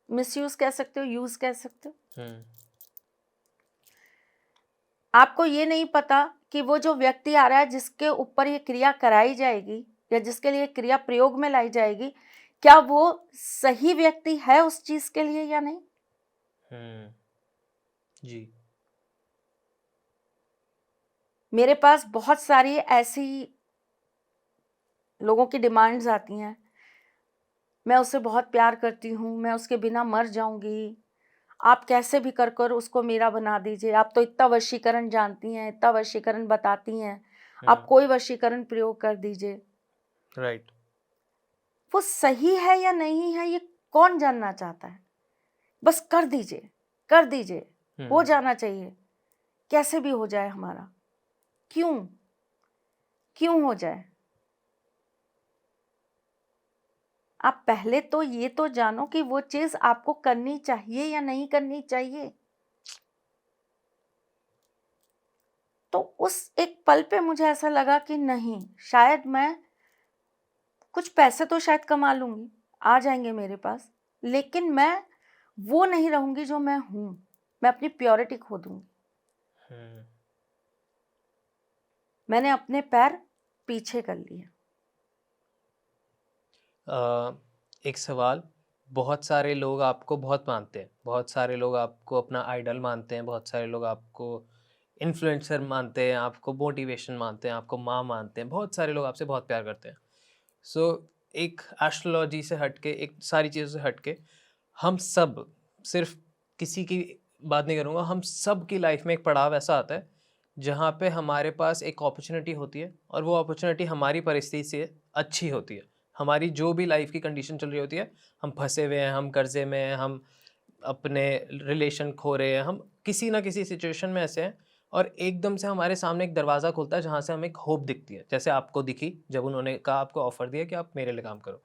मिसयूज कह सकते हो, यूज कह सकते हो। हम्म। आपको ये नहीं पता कि वो जो व्यक्ति आ रहा है जिसके ऊपर ये क्रिया कराई जाएगी या जिसके लिए क्रिया प्रयोग में लाई जाएगी, क्या वो सही व्यक्ति है उस चीज के लिए या नहीं। जी। मेरे पास बहुत सारी ऐसी लोगों की डिमांड्स आती हैं, मैं उससे बहुत प्यार करती हूँ, मैं उसके बिना मर जाऊंगी, आप कैसे भी कर कर उसको मेरा बना दीजिए, आप तो इतना वशीकरण जानती हैं, इतना वशीकरण बताती हैं, आप कोई वशीकरण प्रयोग कर दीजिए। राइट। वो सही है या नहीं है ये कौन जानना चाहता है, बस कर दीजिए, कर दीजिए, हो जाना चाहिए, कैसे भी हो जाए हमारा। क्यों क्यों हो जाए। आप पहले तो ये तो जानो कि वो चीज आपको करनी चाहिए या नहीं करनी चाहिए। तो उस एक पल पे मुझे ऐसा लगा कि नहीं, शायद मैं कुछ पैसे तो शायद कमा लूंगी, आ जाएंगे मेरे पास, लेकिन मैं वो नहीं रहूंगी जो मैं हूं, मैं अपनी प्योरिटी खो दूंगी। मैंने अपने पैर पीछे कर लिए। एक सवाल, बहुत सारे लोग आपको बहुत मानते हैं, बहुत सारे लोग आपको अपना आइडल मानते हैं, बहुत सारे लोग आपको इन्फ्लुएंसर मानते हैं, आपको मोटिवेशन मानते हैं, आपको माँ मानते हैं, बहुत सारे लोग आपसे बहुत प्यार करते हैं। सो एक एस्ट्रोलॉजी से हटके, एक सारी चीज़ों से हटके, हम सब, सिर्फ किसी की बात नहीं करूँगा, हम सब की लाइफ में एक पड़ाव ऐसा आता है जहाँ पे हमारे पास एक अपॉर्चुनिटी होती है और वो अपॉर्चुनिटी हमारी परिस्थिति से अच्छी होती है। हमारी जो भी लाइफ की कंडीशन चल रही होती है, हम फंसे हुए हैं, हम कर्जे में हैं, हम अपने रिलेशन खो रहे हैं, हम किसी ना किसी सिचुएशन में ऐसे हैं और एकदम से हमारे सामने एक दरवाज़ा खुलता है जहाँ से हमें एक होप दिखती है, जैसे आपको दिखी जब उन्होंने कहा, आपको ऑफर दिया कि आप मेरे लिए काम करो।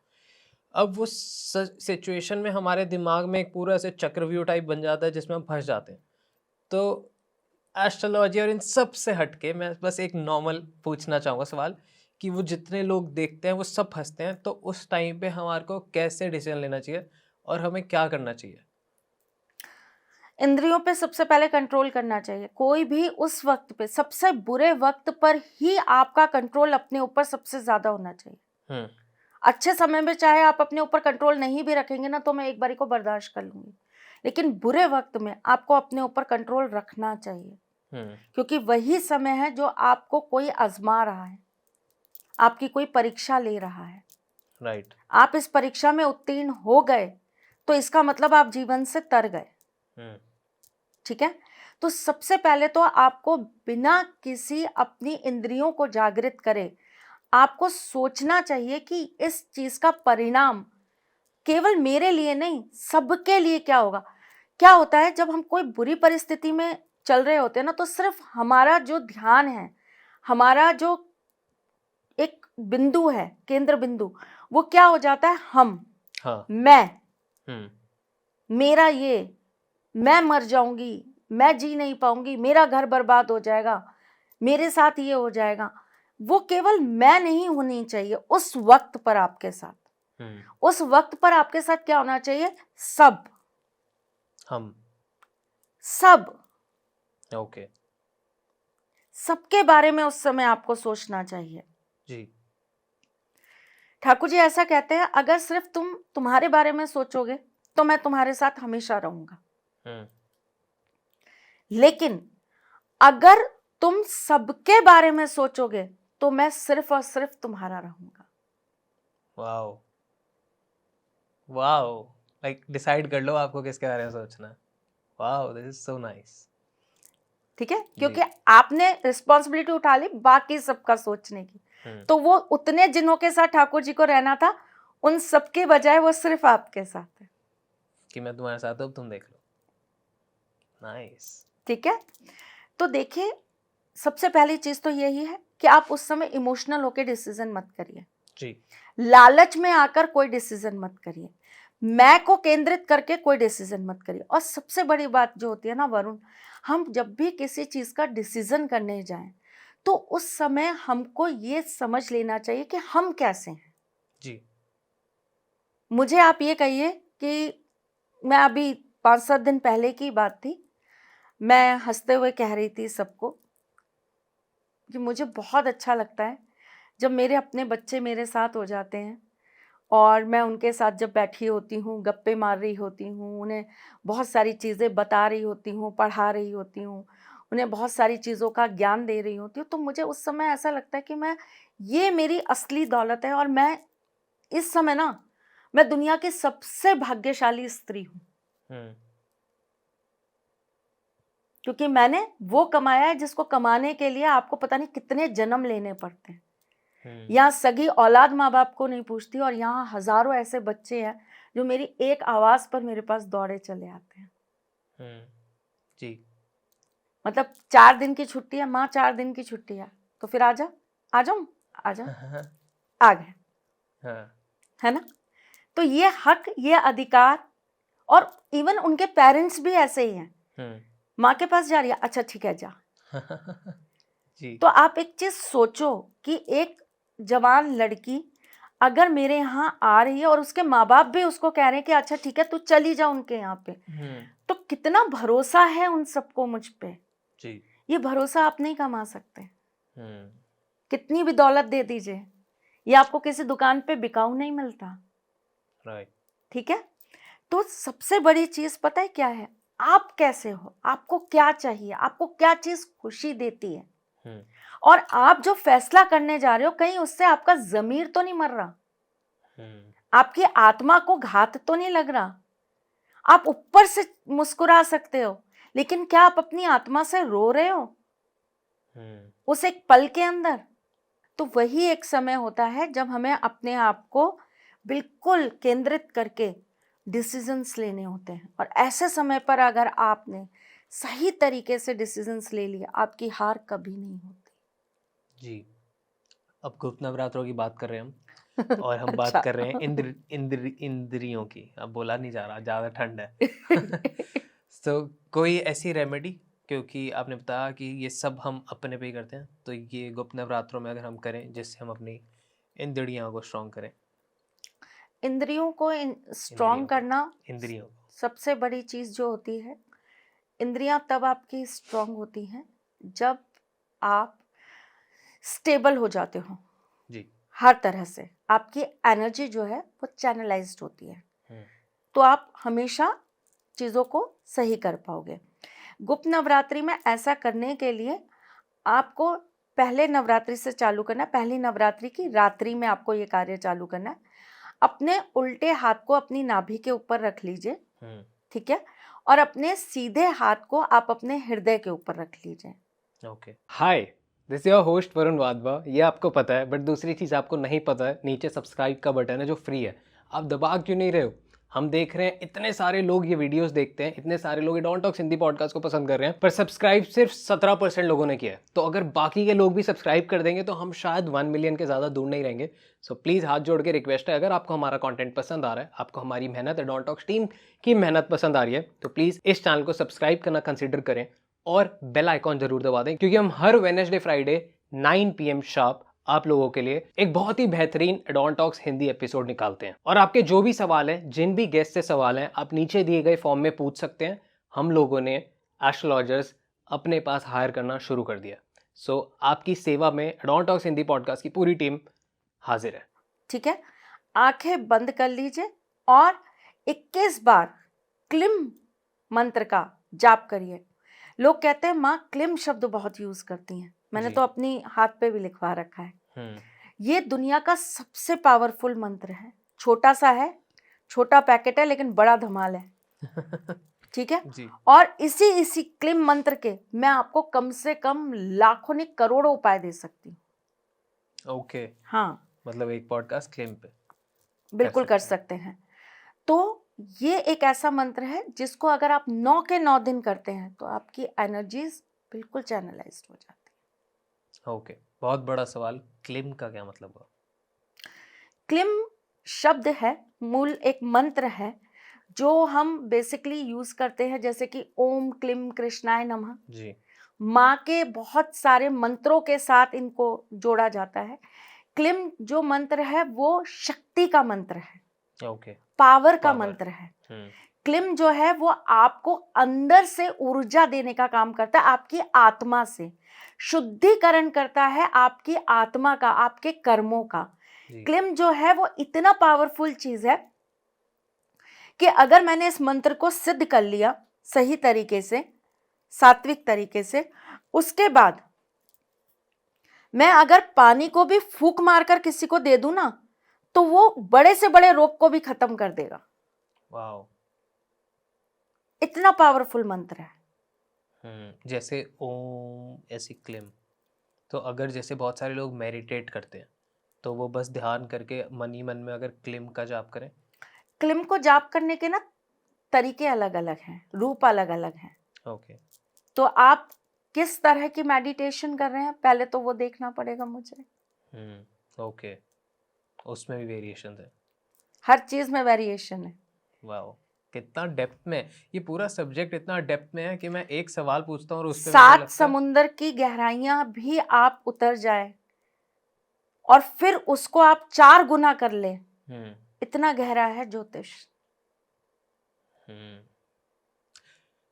अब वो सिचुएशन में हमारे दिमाग में एक पूरा ऐसे चक्रव्यूह टाइप बन जाता है जिसमें हम फंस जाते हैं। तो एस्ट्रोलॉजी और इन सब से हटके मैं बस एक नॉर्मल पूछना चाहूँगा सवाल कि वो जितने लोग देखते हैं वो सब फंसते हैं, तो उस टाइम पे हमारे को कैसे डिसीजन लेना चाहिए और हमें क्या करना चाहिए। इंद्रियों पे सबसे पहले कंट्रोल करना चाहिए। कोई भी उस वक्त पे, सबसे बुरे वक्त पर ही आपका कंट्रोल अपने ऊपर सबसे ज्यादा होना चाहिए। अच्छे समय में चाहे आप अपने ऊपर कंट्रोल नहीं भी रखेंगे ना, तो मैं एक बारी को बर्दाश्त कर लूंगी, लेकिन बुरे वक्त में आपको अपने ऊपर कंट्रोल रखना चाहिए, क्योंकि वही समय है जो आपको कोई आजमा रहा है, आपकी कोई परीक्षा ले रहा है। राइट। आप इस परीक्षा में उत्तीर्ण हो गए तो इसका मतलब आप जीवन से तर गए। ठीक है। तो सबसे पहले तो आपको बिना किसी अपनी इंद्रियों को जागृत करे आपको सोचना चाहिए कि इस चीज का परिणाम केवल मेरे लिए नहीं, सबके लिए क्या होगा। क्या होता है जब हम कोई बुरी परिस्थिति में चल रहे होते हैं ना, तो सिर्फ हमारा जो ध्यान है, हमारा जो एक बिंदु है, केंद्र बिंदु, वो क्या हो जाता है, हाँ। मैं, मेरा ये, मैं मर जाऊंगी, मैं जी नहीं पाऊंगी, मेरा घर बर्बाद हो जाएगा, मेरे साथ ये हो जाएगा। वो केवल मैं नहीं होनी चाहिए उस वक्त पर आपके साथ। उस वक्त पर आपके साथ क्या होना चाहिए, सब, हम, सब, ओके, सबके बारे में उस समय आपको सोचना चाहिए। जी। ठाकुर जी ऐसा कहते हैं, अगर सिर्फ तुम तुम्हारे बारे में सोचोगे तो मैं तुम्हारे साथ हमेशा रहूंगा, लेकिन अगर तुम सबके बारे में सोचोगे तो मैं सिर्फ और सिर्फ तुम्हारा रहूंगा। वाओ, वाओ, लाइक डिसाइड कर लो आपको किसके बारे में सोचना है। Wow, this is so nice. ठीक है, क्योंकि आपने रिस्पॉन्सिबिलिटी उठा ली बाकी सबका सोचने की, तो वो उतने जिन्हों के साथ ठाकुर जी को रहना था, उन सबके बजाय वो सिर्फ आपके साथ है कि मैं तुम्हारे साथ हूं, तुम देख लो। नाइस। ठीक है। तो देखिए, सबसे पहली चीज तो यही है कि आप उस समय इमोशनल होकर डिसीजन मत करिए जी। लालच में आकर कोई डिसीजन मत करिए, मैं को केंद्रित करके कोई डिसीजन मत करिए। और सबसे बड़ी बात जो होती है ना वरुण, हम जब भी किसी चीज का डिसीजन करने जाएं तो उस समय हमको ये समझ लेना चाहिए कि हम कैसे हैं। जी। मुझे आप ये कहिए कि मैं अभी 5-7 दिन पहले की बात थी, मैं हंसते हुए कह रही थी सबको कि मुझे बहुत अच्छा लगता है जब मेरे अपने बच्चे मेरे साथ हो जाते हैं और मैं उनके साथ जब बैठी होती हूँ, गप्पे मार रही होती हूँ, उन्हें बहुत सारी चीज़ें बता रही होती हूँ, पढ़ा रही होती हूँ, उन्हें बहुत सारी चीज़ों का ज्ञान दे रही होती हूँ, तो मुझे उस समय ऐसा लगता है कि ये मेरी असली दौलत है और मैं इस समय ना, मैं दुनिया की सबसे भाग्यशाली स्त्री हूँ। क्योंकि मैंने वो कमाया है जिसको कमाने के लिए आपको पता नहीं कितने जन्म लेने पड़ते हैं। यहाँ सगी औलाद माँ बाप को नहीं पूछती और यहाँ हजारों ऐसे बच्चे हैं जो मेरी एक आवाज पर मेरे पास दौड़े चले आते हैं। जी। मतलब 4 दिन की छुट्टी है माँ, 4 दिन की छुट्टी है तो फिर आजा, आ जाऊं, आजा, आ गए, है ना। तो ये हक, ये अधिकार, और इवन उनके पेरेंट्स भी ऐसे ही हैं। माँ के पास जा रही है, अच्छा ठीक है जा। जी। तो आप एक चीज सोचो कि एक जवान लड़की अगर मेरे यहाँ आ रही है और उसके माँ बाप भी उसको कह रहे हैं कि अच्छा ठीक है तू चली जा उनके यहाँ पे, तो कितना भरोसा है उन सबको मुझ पे। जी। ये भरोसा आप नहीं कमा सकते, कितनी भी दौलत दे दीजिए, ये आपको किसी दुकान पे बिकाऊ नहीं मिलता। राइट। ठीक है, तो सबसे बड़ी चीज पता है क्या है, आप कैसे हो, आपको क्या चाहिए, आपको क्या चीज खुशी देती है, और आप जो फैसला करने जा रहे हो कहीं उससे आपका जमीर तो नहीं मर रहा, आपकी आत्मा को घात तो नहीं लग रहा। आप ऊपर से मुस्कुरा सकते हो लेकिन क्या आप अपनी आत्मा से रो रहे हो उस एक पल के अंदर? तो वही एक समय होता है जब हमें अपने आप को बिल्कुल केंद्रित करके डिसीजंस लेने होते हैं, और ऐसे समय पर अगर आपने सही तरीके से डिसीजंस ले लिए, आपकी हार कभी नहीं होती। जी। अब गुप्त नवरात्रों की बात कर रहे हैं हम, और हम बात अच्छा। कर रहे हैं इंद्रियों की। अब बोला नहीं जा रहा, ज़्यादा ठंड है। तो कोई ऐसी रेमेडी, क्योंकि आपने बताया कि ये सब हम अपने पे ही करते हैं, तो ये गुप्त नवरात्रों में अगर हम करें जिससे हम अपनी इंद्रियों को स्ट्रॉन्ग करें। इंद्रियों को स्ट्रॉन्ग करना इंद्रियों को। सबसे बड़ी चीज जो होती है, इंद्रियां तब आपकी स्ट्रॉन्ग होती हैं जब आप स्टेबल हो जाते हो जी। हर तरह से, आपकी एनर्जी जो है वो चैनलाइज्ड होती है, तो आप हमेशा चीज़ों को सही कर पाओगे। गुप्त नवरात्रि में ऐसा करने के लिए आपको पहले नवरात्रि से चालू करना है, पहली नवरात्रि की रात्रि में आपको ये कार्य चालू करना है। अपने उल्टे हाथ को अपनी नाभि के ऊपर रख लीजिए, ठीक है, और अपने सीधे हाथ को आप अपने हृदय के ऊपर रख लीजिए। Okay. Hi, this your host Varun Wadhwa. ये आपको पता है, बट दूसरी चीज़ आपको नहीं पता है, नीचे सब्सक्राइब का बटन है जो फ्री है, आप दबा क्यों नहीं रहे हो? हम देख रहे हैं इतने सारे लोग ये वीडियोस देखते हैं, इतने सारे लोग डोंट टॉक्स हिंदी पॉडकास्ट को पसंद कर रहे हैं, पर सब्सक्राइब सिर्फ 17% लोगों ने किया है। तो अगर बाकी के लोग भी सब्सक्राइब कर देंगे तो हम शायद 1 मिलियन के ज़्यादा दूर नहीं रहेंगे। सो प्लीज़ हाथ जोड़ के रिक्वेस्ट है, अगर आपको हमारा कंटेंट पसंद आ रहा है, आपको हमारी मेहनत, डोंट टॉक्स टीम की मेहनत पसंद आ रही है, तो प्लीज़ इस चैनल को सब्सक्राइब करना कंसिडर करें और बेल आइकॉन जरूर दबा दें, क्योंकि हम हर वेडनेसडे फ्राइडे 9 PM शार्प आप लोगों के लिए एक बहुत ही बेहतरीन डॉन टॉक्स हिंदी एपिसोड निकालते हैं। और आपके जो भी सवाल हैं, जिन भी गेस्ट से सवाल हैं, आप नीचे दिए गए फॉर्म में पूछ सकते हैं। हम लोगों ने एस्ट्रोलॉजर्स अपने पास हायर करना शुरू कर दिया। सो आपकी सेवा में डॉन टॉक्स हिंदी पॉडकास्ट की पूरी टीम हाजिर है। ठीक है, आंखें बंद कर लीजिए और 21 बार क्लिम मंत्र का जाप करिए। लोग कहते हैं माँ क्लिम शब्द बहुत यूज करती हैं, मैंने जी। तो अपनी हाथ पे भी लिखवा रखा है। ये दुनिया का सबसे पावरफुल मंत्र है, छोटा सा है, छोटा पैकेट है लेकिन बड़ा धमाल है। ठीक है, जी। और इसी क्लिम मंत्र के मैं आपको कम से कम लाखों नहीं करोड़ों उपाय दे सकती हूँ। ओके। हाँ, मतलब एक पॉडकास्ट क्लेम पे बिल्कुल कर सकते हैं। तो ये एक ऐसा मंत्र है जिसको अगर आप 9 के 9 दिन करते हैं तो आपकी एनर्जीज बिल्कुल चैनलाइज्ड हो जाती है। ओके। बहुत बड़ा सवाल, क्लेम का क्या मतलब हुआ? क्लिम शब्द है, मूल एक मंत्र है जो हम बेसिकली यूज करते हैं, जैसे कि ओम क्लीम कृष्णाय नमः, जी। माँ के बहुत सारे मंत्रों के साथ इनको जोड़ा जाता है। क्लीम जो मंत्र है वो शक्ति का मंत्र है, ओके। पावर का पावर। मंत्र है। हम्म। क्लीम जो है वो आपको अंदर से ऊर्जा देने का काम करता है, आपकी आत्मा से शुद्धिकरण करता है, आपकी आत्मा का, आपके कर्मों का। जी। क्लीम जो है वो इतना पावरफुल चीज है कि अगर मैंने इस मंत्र को सिद्ध कर लिया सही तरीके से, सात्विक तरीके से, उसके बाद मैं अगर पानी को भी फूंक मारकर किसी को दे दूं ना, तो वो बड़े से बड़े रोग को भी खत्म कर देगा। वाओ। इतना पावरफुल मंत्र है। जैसे ओम ऐसी क्लेम, तो अगर जैसे बहुत सारे लोग मेडिटेट करते हैं तो वो बस ध्यान करके मन ही मन में अगर क्लेम का जाप करें। क्लीम को जाप करने के ना तरीके अलग अलग हैं, रूप अलग अलग हैं। ओके। तो आप किस तरह की मेडिटेशन कर रहे हैं, पहले तो वो देखना पड़ेगा मुझे। ओके। उसमें भी वेरिएशन है। हर चीज में वेरिएशन है। वाओ, कितना डेप्थ में ये पूरा सब्जेक्ट, इतना डेप्थ में है कि मैं एक सवाल पूछता हूँ और उस पे मेरे को 7 लगता है। समुंदर की गहराइयां भी आप उतर जाए और फिर उसको आप 4 गुना कर ले, हम्म। इतना गहरा है ज्योतिष।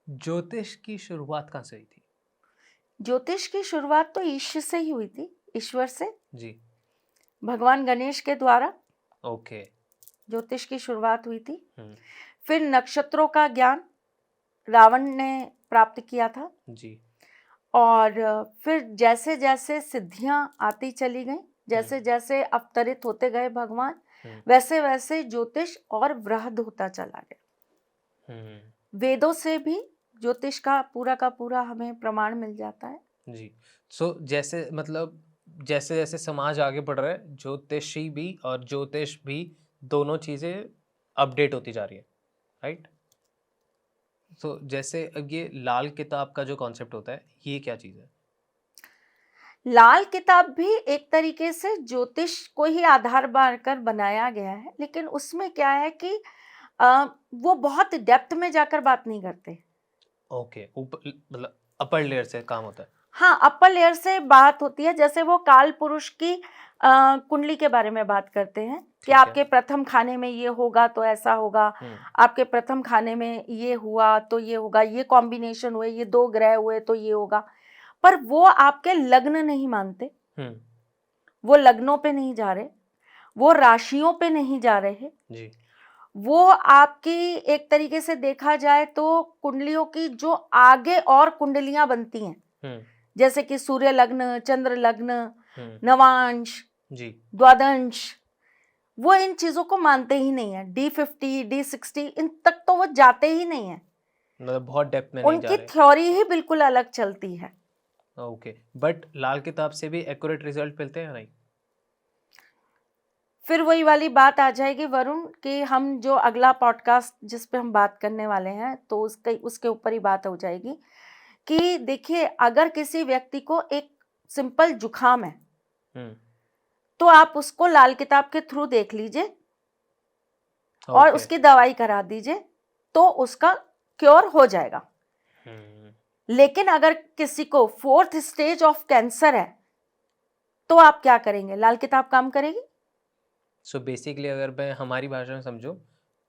ज्योतिष की शुरुआत कहाँ से हुई थी? ज्योतिष की शुरुआत तो ईश्वर से ही हुई थी, ईश्वर से, जी। भगवान गणेश के द्वारा ओके। ज्योतिष की शुरुआत हुई थी। हम्म। फिर नक्षत्रों का ज्ञान रावण ने प्राप्त किया था, जी। और फिर जैसे जैसे सिद्धियां आती चली गई, जैसे जैसे अवतरित होते गए भगवान, वैसे वैसे ज्योतिष और वृहद होता चला गया। वेदों से भी ज्योतिष का पूरा हमें प्रमाण मिल जाता है। जी। सो जैसे मतलब जैसे जैसे समाज आगे बढ़ रहा है, ज्योतिषी भी और ज्योतिष भी दोनों चीजें अपडेट होती जा रही है, राइट? सो जैसे अब ये लाल किताब का जो कॉन्सेप्ट होता है, ये क्या चीज है? लाल किताब भी एक तरीके से ज्योतिष को ही आधार मानकर बनाया गया है, लेकिन उसमें क्या है कि वो बहुत डेप्थ में जाकर बात नहीं करते। ओके, ऊपर मतलब अपर लेयर से काम होता है। हाँ, अपर लेयर से बात होती है। जैसे वो काल पुरुष की कुंडली के बारे में बात करते हैं कि ठीक है। आपके प्रथम खाने में ये होगा तो ऐसा होगा, आपके प्रथम खाने में ये हुआ तो ये होगा, ये कॉम्बिनेशन हुए, ये 2 ग्रह हुए तो ये होगा। पर वो आपके लग्न नहीं मानते, वो लग्नों पे नहीं जा रहे, वो राशियों पे नहीं जा रहे। जी। वो आपकी एक तरीके से देखा जाए तो कुंडलियों की जो आगे और कुंडलियां बनती हैं, जैसे कि सूर्य लग्न, चंद्र लग्न, नवांश, जी। द्वादंश, वो इन चीजों को मानते ही नहीं है। D50, D60 इन तक तो वो जाते ही नहीं है। मतलब बहुत डेप्थ में नहीं जा उनकी रहे। थ्योरी ही बिल्कुल अलग चलती है। ओके, बट लाल किताब से भी एक्यूरेट रिजल्ट मिलते हैं नहीं? फिर वही वाली बात आ जाएगी वरुण कि हम जो अगला पॉडकास्ट जिस पे हम बात करने वाले हैं, तो उसके ऊपर ही बात हो जाएगी कि देखिए, अगर किसी व्यक्ति को एक सिंपल जुखाम है तो आप उसको लाल किताब के थ्रू देख लीजिए और उसकी दवाई करा दीजिए, तो उसका क्योर हो जाएगा। लेकिन अगर किसी को 4th स्टेज ऑफ कैंसर है तो आप क्या करेंगे? लाल किताब काम करेगी? सो बेसिकली अगर मैं हमारी भाषा में समझूं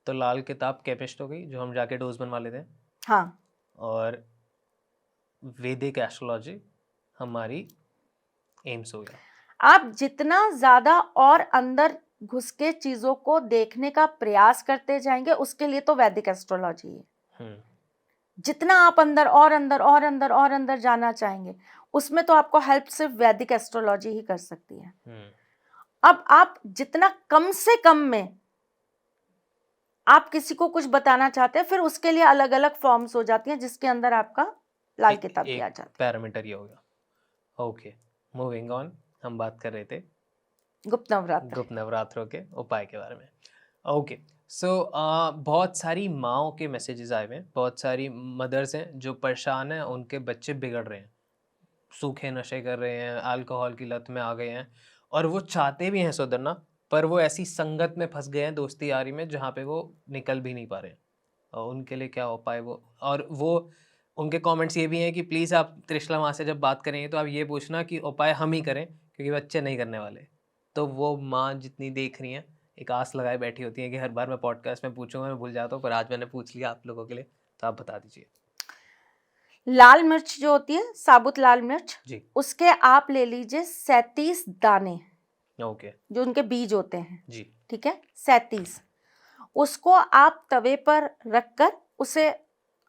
तो लाल किताब केमिस्ट हो गई, जो हम जाके डोज बनवा लेते हैं। हाँ। और वैदिक एस्ट्रोलॉजी हमारी एम्स हो गया। आप जितना ज्यादा और अंदर घुस के चीजों को देखने का प्रयास करते जाएंगे, उसके लिए तो वैदिक एस्ट्रोलॉजी है। जितना आप अंदर और अंदर और अंदर और अंदर जाना चाहेंगे, उसमें तो आपको हेल्प सिर्फ वैदिक एस्ट्रोलॉजी ही कर सकती है। अब आप जितना कम से कम में आप किसी को कुछ बताना चाहते हैं, फिर उसके लिए अलग अलग फॉर्म्स हो जाती हैं, जिसके अंदर आपका लाल किताब भी आ जाता है। पैरामीटर ये हो गया। ओके, मूविंग ऑन, हम बात कर रहे थे गुप्त नवरात्रों के उपाय के बारे में। ओके, सो बहुत सारी माँओं के मैसेजेस आए हुए हैं, बहुत सारी मदर्स हैं जो परेशान हैं, उनके बच्चे बिगड़ रहे हैं, सूखे नशे कर रहे हैं, अल्कोहल की लत में आ गए हैं, और वो चाहते भी हैं सुधरना, पर वो ऐसी संगत में फंस गए हैं, दोस्ती यारी में, जहाँ पे वो निकल भी नहीं पा रहे हैं। उनके लिए क्या उपाय वो, और वो उनके कमेंट्स ये भी हैं कि प्लीज़ आप त्रिशला माँ से जब बात करेंगे तो आप ये पूछना कि उपाय हम ही करें क्योंकि बच्चे नहीं करने वाले। तो वो माँ जितनी देख रही हैं एक आस लगाए बैठी होती हैं कि हर बार मैं पॉडकास्ट में पूछूंगा, मैं भूल जाता हूँ, पर आज मैंने पूछ लिया आप लोगों के लिए, तो आप बता दीजिए। लाल मिर्च जो होती है, साबुत लाल मिर्च, जी। उसके आप ले लीजिए 37 दाने, ओके। जो उनके बीज होते हैं, जी। ठीक है, 37। उसको आप तवे पर रखकर उसे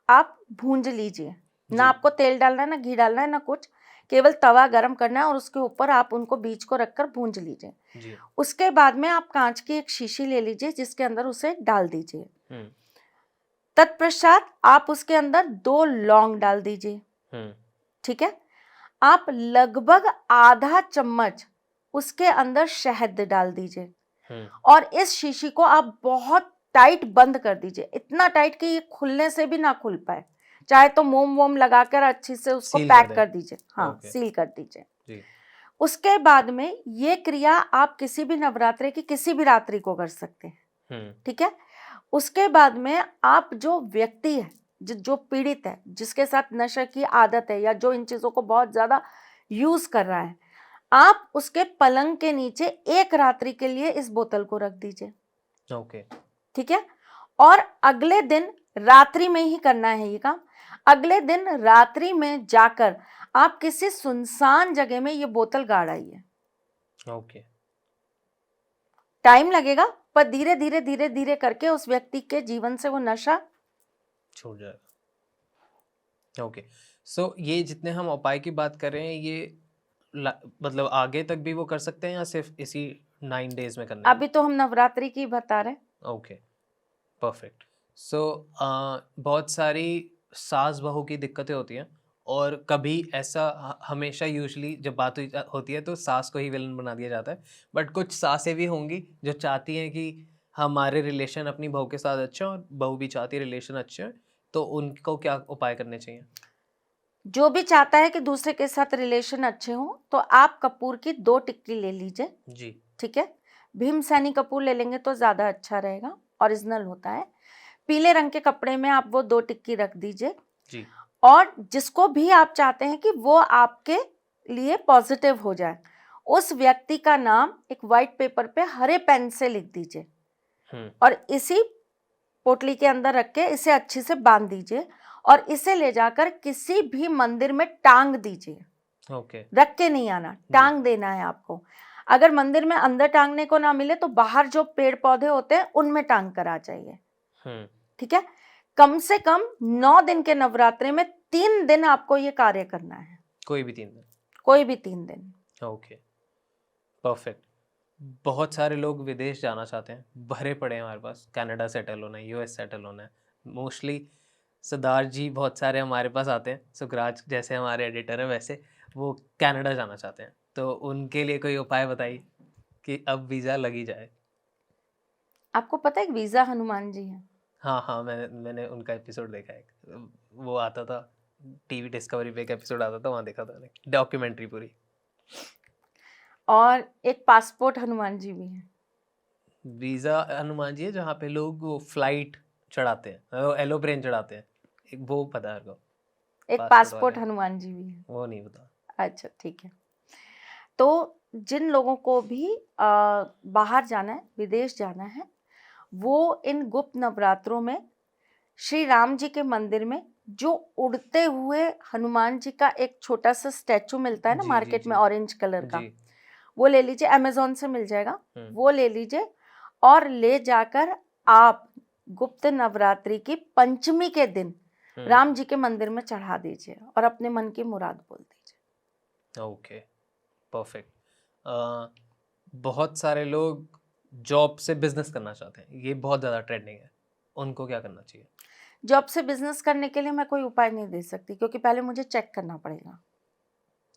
आप भूंज लीजिए। जी। ना आपको तेल डालना है, ना घी डालना है, ना कुछ, केवल तवा गरम करना है और उसके ऊपर आप उनको बीज को रखकर भूंज लीजिए। जी। उसके बाद में आप कांच की एक शीशी ले लीजिए जिसके अंदर उसे डाल दीजिए। हम्म। तत्पश्चात आप उसके अंदर 2 लौंग डाल दीजिए, हम्म। ठीक है। आप लगभग आधा चम्मच उसके अंदर शहद डाल दीजिए हम्म। और इस शीशी को आप बहुत टाइट बंद कर दीजिए, इतना टाइट कि ये खुलने से भी ना खुल पाए। चाहे तो मोम वोम लगाकर अच्छी से उसको सील कर पैक दें। कर दीजिए, हाँ, ओके। सील कर दीजिए। जी। उसके बाद में ये क्रिया आप किसी भी नवरात्रि की किसी भी रात्रि को कर सकते हैं, हम्म। ठीक है। उसके बाद में आप जो व्यक्ति है, जो पीड़ित है, जिसके साथ नशे की आदत है या जो इन चीजों को बहुत ज्यादा यूज कर रहा है, आप उसके पलंग के नीचे एक रात्रि के लिए इस बोतल को रख दीजिए, ओके। ठीक है। और अगले दिन रात्रि में ही करना है ये काम। अगले दिन रात्रि में जाकर आप किसी सुनसान जगह में ये बोतल गाड़ आइए। ओके। टाइम लगेगा, पर धीरे धीरे धीरे धीरे करके उस व्यक्ति के जीवन से वो नशा छूट जाएगा। ओके। सो ये जितने हम उपाय की बात कर रहे हैं ये मतलब आगे तक भी वो कर सकते हैं या सिर्फ इसी 9 डेज में करने अभी तो हम नवरात्रि की बता रहे हैं। हैं? Okay, perfect. सो बहुत सारी सास बहू की दिक्कतें होती हैं और कभी ऐसा हमेशा यूजुअली जब बात होती है तो सास को ही विलन बना दिया जाता है, बट कुछ सासें भी होंगी जो चाहती हैं कि हमारे रिलेशन अपनी बहू के साथ अच्छे हों और बहू भी चाहती है रिलेशन अच्छे हों, तो उनको क्या उपाय करने चाहिए? जो भी चाहता है कि दूसरे के साथ रिलेशन अच्छे हों तो आप कपूर की 2 टिक्की ले लीजिए, जी। ठीक है। भीमसेनी कपूर ले लेंगे तो ज्यादा अच्छा रहेगा, ओरिजिनल होता है। पीले रंग के कपड़े में आप वो 2 टिक्की रख दीजिए जी। और जिसको भी आप चाहते हैं कि वो आपके लिए पॉजिटिव हो जाए, उस व्यक्ति का नाम एक व्हाइट पेपर पे हरे पेन से लिख दीजिए और इसी पोटली के अंदर रख के इसे अच्छे से बांध दीजिए और इसे ले जाकर किसी भी मंदिर में टांग दीजिए। ओके। रख के नहीं आना, टांग देना है आपको। अगर मंदिर में अंदर टांगने को ना मिले तो बाहर जो पेड़ पौधे होते हैं उनमें टांग कर आ जाइए, ठीक है। कम से कम 9 दिन के नवरात्रि में 3 दिन आपको ये कार्य करना है, कोई भी 3 दिन? कोई भी 3 दिन। Okay, perfect. बहुत सारे लोग विदेश जाना चाहते हैं, भरे पड़े हैं हमारे पास, कनाडा सेटल होना है, यूएस सेटल होना है। मोस्टली सिद्धार्थ जी बहुत सारे हमारे पास आते हैं, सुखराज जैसे हमारे एडिटर हैं वैसे वो कनाडा जाना चाहते हैं, तो उनके लिए कोई उपाय बताइए कि अब वीज़ा लगी जाए। आपको पता है वीजा हनुमान जी है? हाँ हाँ, मैंने उनका एपिसोड देखा है, वो आता था टीवी डिस्कवरी पे, एक एपिसोड आता था, वहाँ देखा था मैंने डॉक्यूमेंट्री पूरी। और एक पासपोर्ट हनुमान जी भी है। वीज़ा हनुमान जी है जहाँ पे लोग वो फ्लाइट चढ़ाते हैं, एलोप्लेन चढ़ाते हैं, एक वो पता है मेरे को। एक पासपोर्ट पासपोर्ट वाले हनुमान जी भी है। वो नहीं पता। अच्छा, ठीक है। तो जिन लोगों को भी बाहर जाना है, विदेश जाना है, वो इन गुप्त नवरात्रों में श्री राम जी के मंदिर में जो उड़ते हुए हनुमान जी का एक छोटा सा स्टैचू मिलता है ना जी जी मार्केट में जी ऑरेंज कलर का, जी। वो ले लीजिए, अमेजोन से मिल जाएगा, हम्म। वो ले लीजिए और ले जाकर आप गुप्त नवरात्रि की पंचमी के दिन राम जी के मंदिर में चढ़ा दीजिए और अपने मन की मुराद बोल दीजिए। Okay, perfect. बहुत सारे लोग जॉब से बिजनेस करना चाहते हैं, ये बहुत ज़्यादा ट्रेंडिंग है, उनको क्या करना चाहिए? जॉब से बिजनेस करने के लिए मैं कोई उपाय नहीं दे सकती क्योंकि पहले मुझे चेक करना पड़ेगा।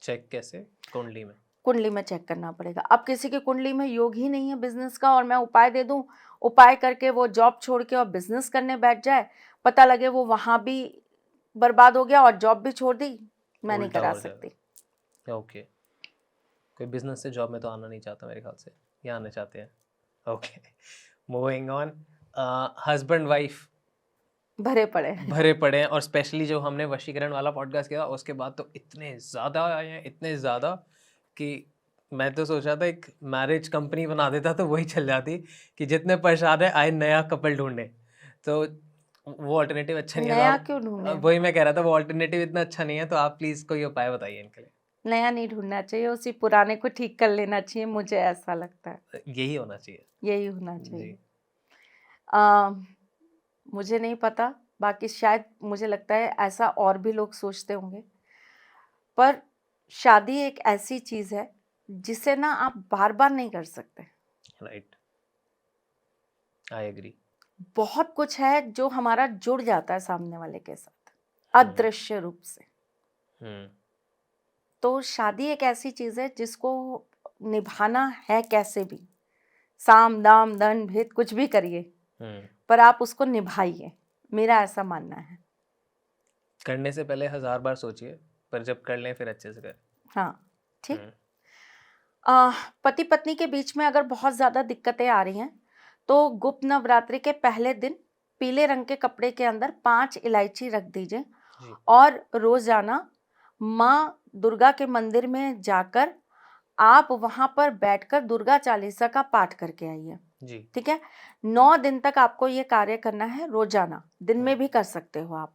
चेक कैसे? कुंडली में? कुंडली में चेक करना पड़ेगा। अब किसी की कुंडली में योग ही नहीं है बिजनेस का और मैं उपाय दे दूं, उपाय करके वो जॉब छोड़ के और बिजनेस करने बैठ जाए, पता लगे वो वहां भी बर्बाद हो गया और जॉब भी छोड़ दी, मैं नहीं उल्टा करा हो सकती। जाएगा। ओके, कोई बिजनेस से जॉब में तो आना नहीं चाहता मेरे ख्याल से, या आना चाहते हैं? Okay, moving on. Husband wife भरे पड़े हैं। भरे पड़े हैं। और स्पेशली जो हमने वशीकरण वाला पॉडकास्ट किया उसके बाद तो इतने ज़्यादा आए हैं, इतने ज़्यादा कि मैं तो सोच रहा था एक मैरिज कंपनी बना देता तो वही चल जाती कि जितने परेशान है आए नया कपल ढूंढने। तो वो अल्टरनेटिव अच्छा नहीं है। तो नया आप क्यों ढूंढे? वही मैं कह रहा था, वो अल्टरनेटिव इतना अच्छा नहीं है, तो आप प्लीज़ कोई उपाय बताइए इनके लिए। नया नहीं ढूंढना चाहिए, उसी पुराने को ठीक कर लेना चाहिए, मुझे ऐसा लगता है यही होना चाहिए। यही होना जी। चाहिए। आ, मुझे नहीं पता, बाकी शायद मुझे लगता है ऐसा और भी लोग सोचते होंगे, पर शादी एक ऐसी चीज है जिसे ना आप बार बार नहीं कर सकते। Right, I agree. बहुत कुछ है जो हमारा जुड़ जाता है सामने वाले के साथ अदृश्य रूप से। तो शादी एक ऐसी चीज है जिसको निभाना है कैसे भी, साम दाम दंड भेद कुछ भी करिए, पर आप उसको निभाइए, मेरा ऐसा मानना है। करने से पहले 1000 बार सोचिए, पर जब कर लें फिर अच्छे से करें। हाँ, ठीक। हम्म, पति पत्नी के बीच में अगर बहुत ज्यादा दिक्कतें आ रही हैं तो गुप्त नवरात्रि के पहले दिन पीले रंग के कपड़े के अंदर 5 इलायची रख दीजिए जी और रोजाना माँ दुर्गा के मंदिर में जाकर आप वहां पर बैठकर दुर्गा चालीसा का पाठ करके आइए। जी। ठीक है, 9 दिन तक आपको ये कार्य करना है, रोजाना, दिन में भी कर सकते हो आप।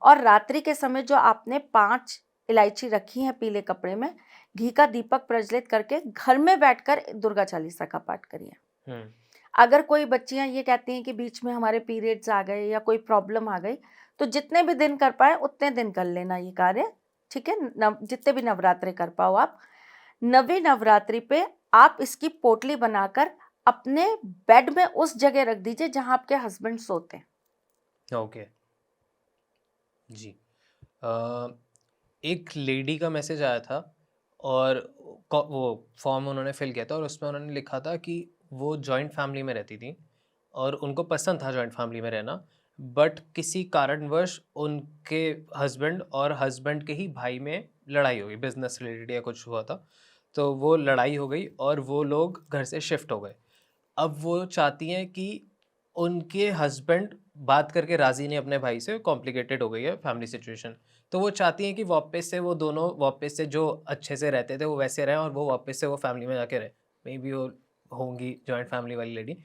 और रात्रि के समय जो आपने 5 इलायची रखी है पीले कपड़े में, घी का दीपक प्रज्वलित करके घर में बैठकर दुर्गा चालीसा का पाठ करिए। अगर कोई बच्चियां ये कहती हैं कि बीच में हमारे पीरियड्स आ गए या कोई प्रॉब्लम आ गई, तो जितने भी दिन कर पाए उतने दिन कर लेना ये कार्य। ठीक है, जितने भी नवरात्रि कर पाओ आप। नवी नवरात्रि पे आप इसकी पोटली बनाकर अपने बेड में उस जगह रख दीजिए जहां आपके हस्बैंड सोते हैं। ओके जी। एक लेडी का मैसेज आया था और वो फॉर्म उन्होंने फिल किया था और उसमें उन्होंने लिखा था कि वो जॉइंट फैमिली में रहती थी और उनको पसंद था जॉइंट फैमिली में रहना, बट किसी कारणवश उनके हस्बैंड और हस्बैंड के ही भाई में लड़ाई हो गई, बिजनेस रिलेटेड या कुछ हुआ था। तो वो लड़ाई हो गई और वो लोग घर से शिफ्ट हो गए। अब वो चाहती हैं कि उनके हस्बैंड बात करके राज़ी नहीं अपने भाई से, कॉम्प्लिकेटेड हो गई है फैमिली सिचुएशन। तो वो चाहती हैं कि वापस से वो दोनों वापस से जो अच्छे से रहते थे वो वैसे रहें और वो वापस से वो फैमिली में जाके रहे। मे बी वो होंगी जॉइंट फैमिली वाली लेडी।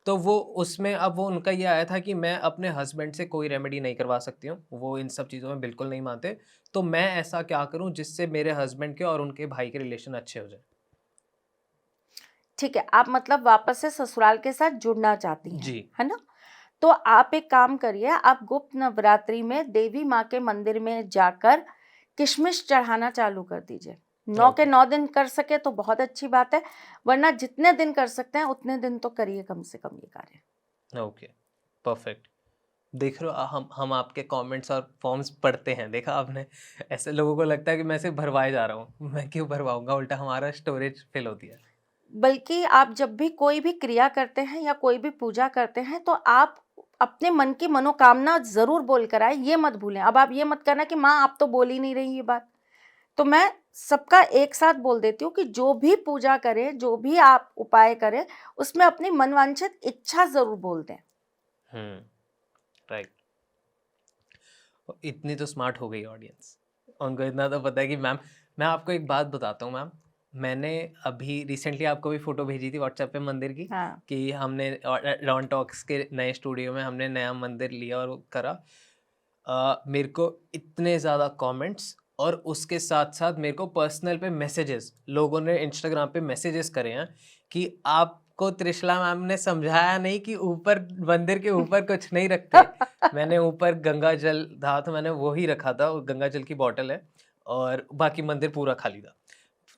तो वो उसमें अब वो उनका ये आया था कि मैं अपने हस्बैंड से कोई रेमेडी नहीं करवा सकती हूँ, वो इन सब चीज़ों में बिल्कुल नहीं मानते। तो मैं ऐसा क्या करूँ जिससे मेरे हस्बैंड के और उनके भाई के रिलेशन अच्छे हो जाए? ठीक है, आप मतलब वापस से ससुराल के साथ जुड़ना चाहती हैं, जी। है ना? तो आप एक काम करिए, आप गुप्त नवरात्रि में देवी माँ के मंदिर में जाकर किशमिश चढ़ाना चालू कर दीजिए। 9 के ओके 9 दिन कर सके तो बहुत अच्छी बात है, वरना जितने दिन कर सकते हैं उतने दिन तो करिए कम से कम ये कार्य। Okay perfect. देख रहे हो हम आपके कमेंट्स और फॉर्म्स पढ़ते हैं, देखा आपने? ऐसे लोगों को लगता है कि मैं सिर्फ भरवाए जा रहा हूँ, मैं क्यों भरवाऊंगा, उल्टा हमारा स्टोरेज फिल होती है। बल्कि आप जब भी कोई भी क्रिया करते हैं या कोई भी पूजा करते हैं तो आप अपने मन की मनोकामना जरूर बोल कर आए, ये मत भूलें। अब आप ये मत करना कि माँ आप तो बोल ही नहीं रही ये बात। तो मैं सबका एक साथ बोल देती हूँ कि जो भी पूजा करे, जो भी आप उपाय करें, उसमें अपनी मनवांछित इच्छा जरूर बोल दें। राइट। इतनी तो स्मार्ट हो गई ऑडियंस, उनको इतना तो पता है कि मैम, मैं आपको एक बात बताता हूँ मैम, मैंने अभी रिसेंटली आपको भी फोटो भेजी थी व्हाट्सएप पे मंदिर की। हाँ। कि हमने रॉन टॉक्स के नए स्टूडियो में हमने नया मंदिर लिया और वो करा। मेरे को इतने ज़्यादा कमेंट्स और उसके साथ साथ मेरे को पर्सनल पे मैसेजेस, लोगों ने इंस्टाग्राम पे मैसेजेस करे हैं कि आपको त्रिशला मैम ने समझाया नहीं कि ऊपर मंदिर के ऊपर कुछ नहीं रखते। मैंने ऊपर गंगा जल था तो मैंने वो ही रखा था, वो गंगा जल की बॉटल है, और बाकी मंदिर पूरा खाली था।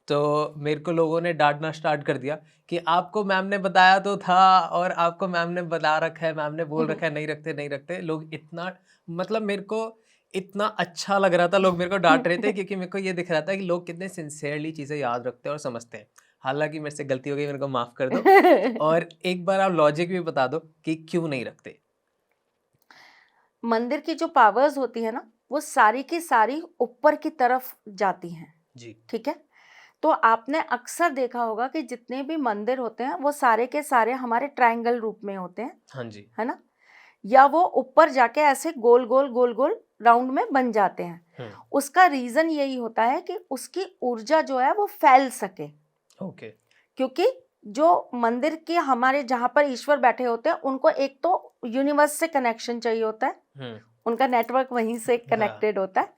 तो मेरे को लोगों ने डांटना स्टार्ट कर दिया कि आपको मैम ने बताया तो था, और आपको मैम ने बता रखा है, मैम ने बोल रखा है नहीं रखते नहीं रखते। लोग इतना, मतलब मेरे को इतना अच्छा लग रहा था, लोग मेरे को डांट रहे थे क्योंकि मेरे को ये दिख रहा था कि लोग कितने सिंसियरली चीज़ें याद रखते हैं और समझते हैं। हालांकि मेरे से गलती हो गई, मेरे को माफ़ कर दो। और एक बार आप लॉजिक भी बता दो कि क्यों नहीं रखते। मंदिर की जो पावर्स होती है ना, वो सारी की सारी ऊपर की तरफ जाती हैं। जी ठीक है, तो आपने अक्सर देखा होगा कि जितने भी मंदिर होते हैं वो सारे के सारे हमारे ट्रायंगल रूप में होते हैं, हाँ जी। है ना? या वो ऊपर जाके ऐसे गोल गोल गोल गोल राउंड में बन जाते हैं। उसका रीजन यही होता है कि उसकी ऊर्जा जो है वो फैल सके, ओके। क्योंकि जो मंदिर के हमारे जहाँ पर ईश्वर बैठे होते हैं उनको एक तो यूनिवर्स से कनेक्शन चाहिए होता है, उनका नेटवर्क वहीं से कनेक्टेड होता है,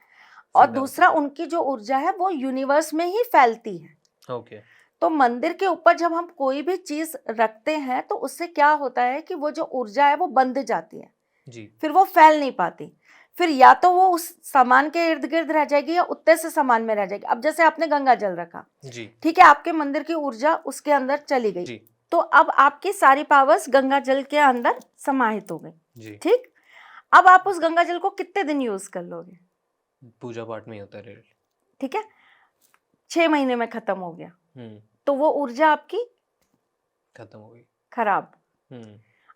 और सीधा दूसरा उनकी जो ऊर्जा है वो यूनिवर्स में ही फैलती है। ओके। तो मंदिर के ऊपर जब हम कोई भी चीज रखते हैं तो उससे क्या होता है कि वो जो ऊर्जा है वो बंध जाती है, जी। फिर वो फैल नहीं पाती, फिर या तो वो उस सामान के इर्द गिर्द रह जाएगी या उतने से सामान में रह जाएगी। अब जैसे आपने गंगा जल रखा, जी। ठीक है, आपके मंदिर की ऊर्जा उसके अंदर चली गई, जी। तो अब आपकी सारी पावर्स गंगा जल के अंदर समाहित हो गई, जी। ठीक। अब आप उस गंगा जल को कितने दिन यूज कर लोगे? पूजा पाठ में ही होता है रेल। ठीक है, 6 महीने में खत्म हो गया, तो वो ऊर्जा आपकी खत्म हो गई, खराब।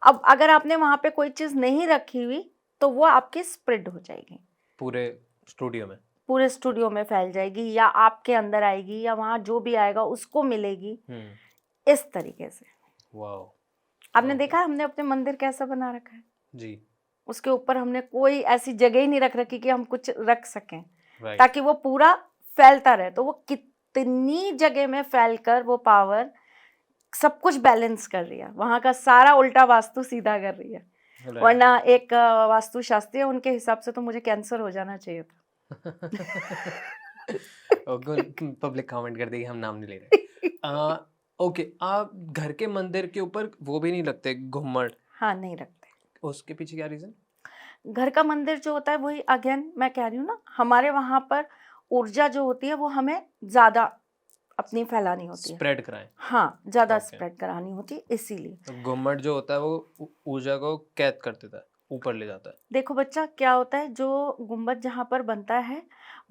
अब अगर आपने वहां पे कोई चीज नहीं रखी हुई तो वो आपकी स्प्रेड हो जाएगी, पूरे स्टूडियो में, पूरे स्टूडियो में फैल जाएगी, या आपके अंदर आएगी, या वहां जो भी आएगा उसको मिलेगी, इस तरीके से। वाओ। आपने ओके। देखा हमने अपने मंदिर कैसा बना रखा है, जी। उसके ऊपर हमने कोई ऐसी जगह ही नहीं रख रखी कि हम कुछ रख सकें, राइट। ताकि वो पूरा फैलता रहे। तो वो कितनी जगह में फैलकर वो पावर सब कुछ बैलेंस कर रही है, वहां का सारा उल्टा वास्तु सीधा कर रही है। राइट। वरना एक वास्तु शास्त्री है, उनके हिसाब से तो मुझे कैंसर हो जाना चाहिए था। पब्लिक कमेंट कर देगी, हम नाम नहीं ले रहे। ओके, आप घर के मंदिर के ऊपर वो भी नहीं लगते घुम्मट? हाँ, नहीं रखते। उसके पीछे क्या रीजन? घर का मंदिर जो होता है वही, अगेन मैं कह रही हूँ ना, हमारे वहां पर ऊर्जा जो होती है वो हमें ज्यादा अपनी फैलानी होती है, स्प्रेड कराएं। हाँ, ज्यादा Okay. स्प्रेड करानी होती है, इसीलिए। तो घुम्मट जो होता है वो ऊर्जा को कैद कर देता है, ऊपर ले जाता है। देखो बच्चा, क्या होता है, जो गुम्बद जहाँ पर बनता है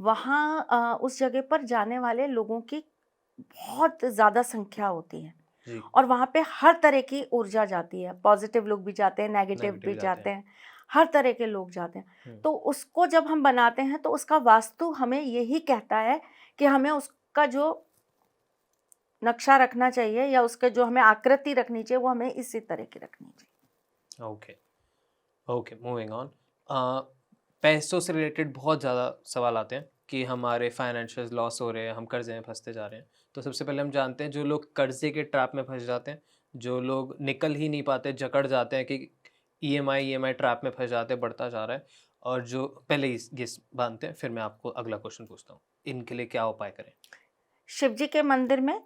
वहाँ उस जगह पर जाने वाले लोगों की बहुत ज़्यादा संख्या होती है, जी। और वहाँ पे हर तरह की ऊर्जा जाती है, पॉजिटिव लोग भी जाते हैं, नेगेटिव नेगेटिव भी जाते जाते हैं, हर तरह के लोग जाते हैं। तो हम्म। उसको जब हम बनाते हैं तो उसका वास्तु हमें यही कहता है कि हमें उसका जो नक्शा रखना चाहिए, या उसके जो हमें आकृति रखनी चाहिए, वो हमें इसी तरह की रखनी चाहिए। ओके। Okay, moving on. पैसों से रिलेटेड बहुत ज़्यादा सवाल आते हैं कि हमारे फाइनेंशियल लॉस हो रहे हैं, हम कर्जे में फंसते जा रहे हैं। तो सबसे पहले हम जानते हैं जो लोग कर्जे के ट्रैप में फंस जाते हैं, जो लोग निकल ही नहीं पाते, जकड़ जाते हैं कि ईएमआई ट्रैप में फंस जाते हैं, बढ़ता जा रहा है, और जो पहले ये बांधते हैं, फिर मैं आपको अगला क्वेश्चन पूछता हूँ, इनके लिए क्या उपाय करें? शिव जी के मंदिर में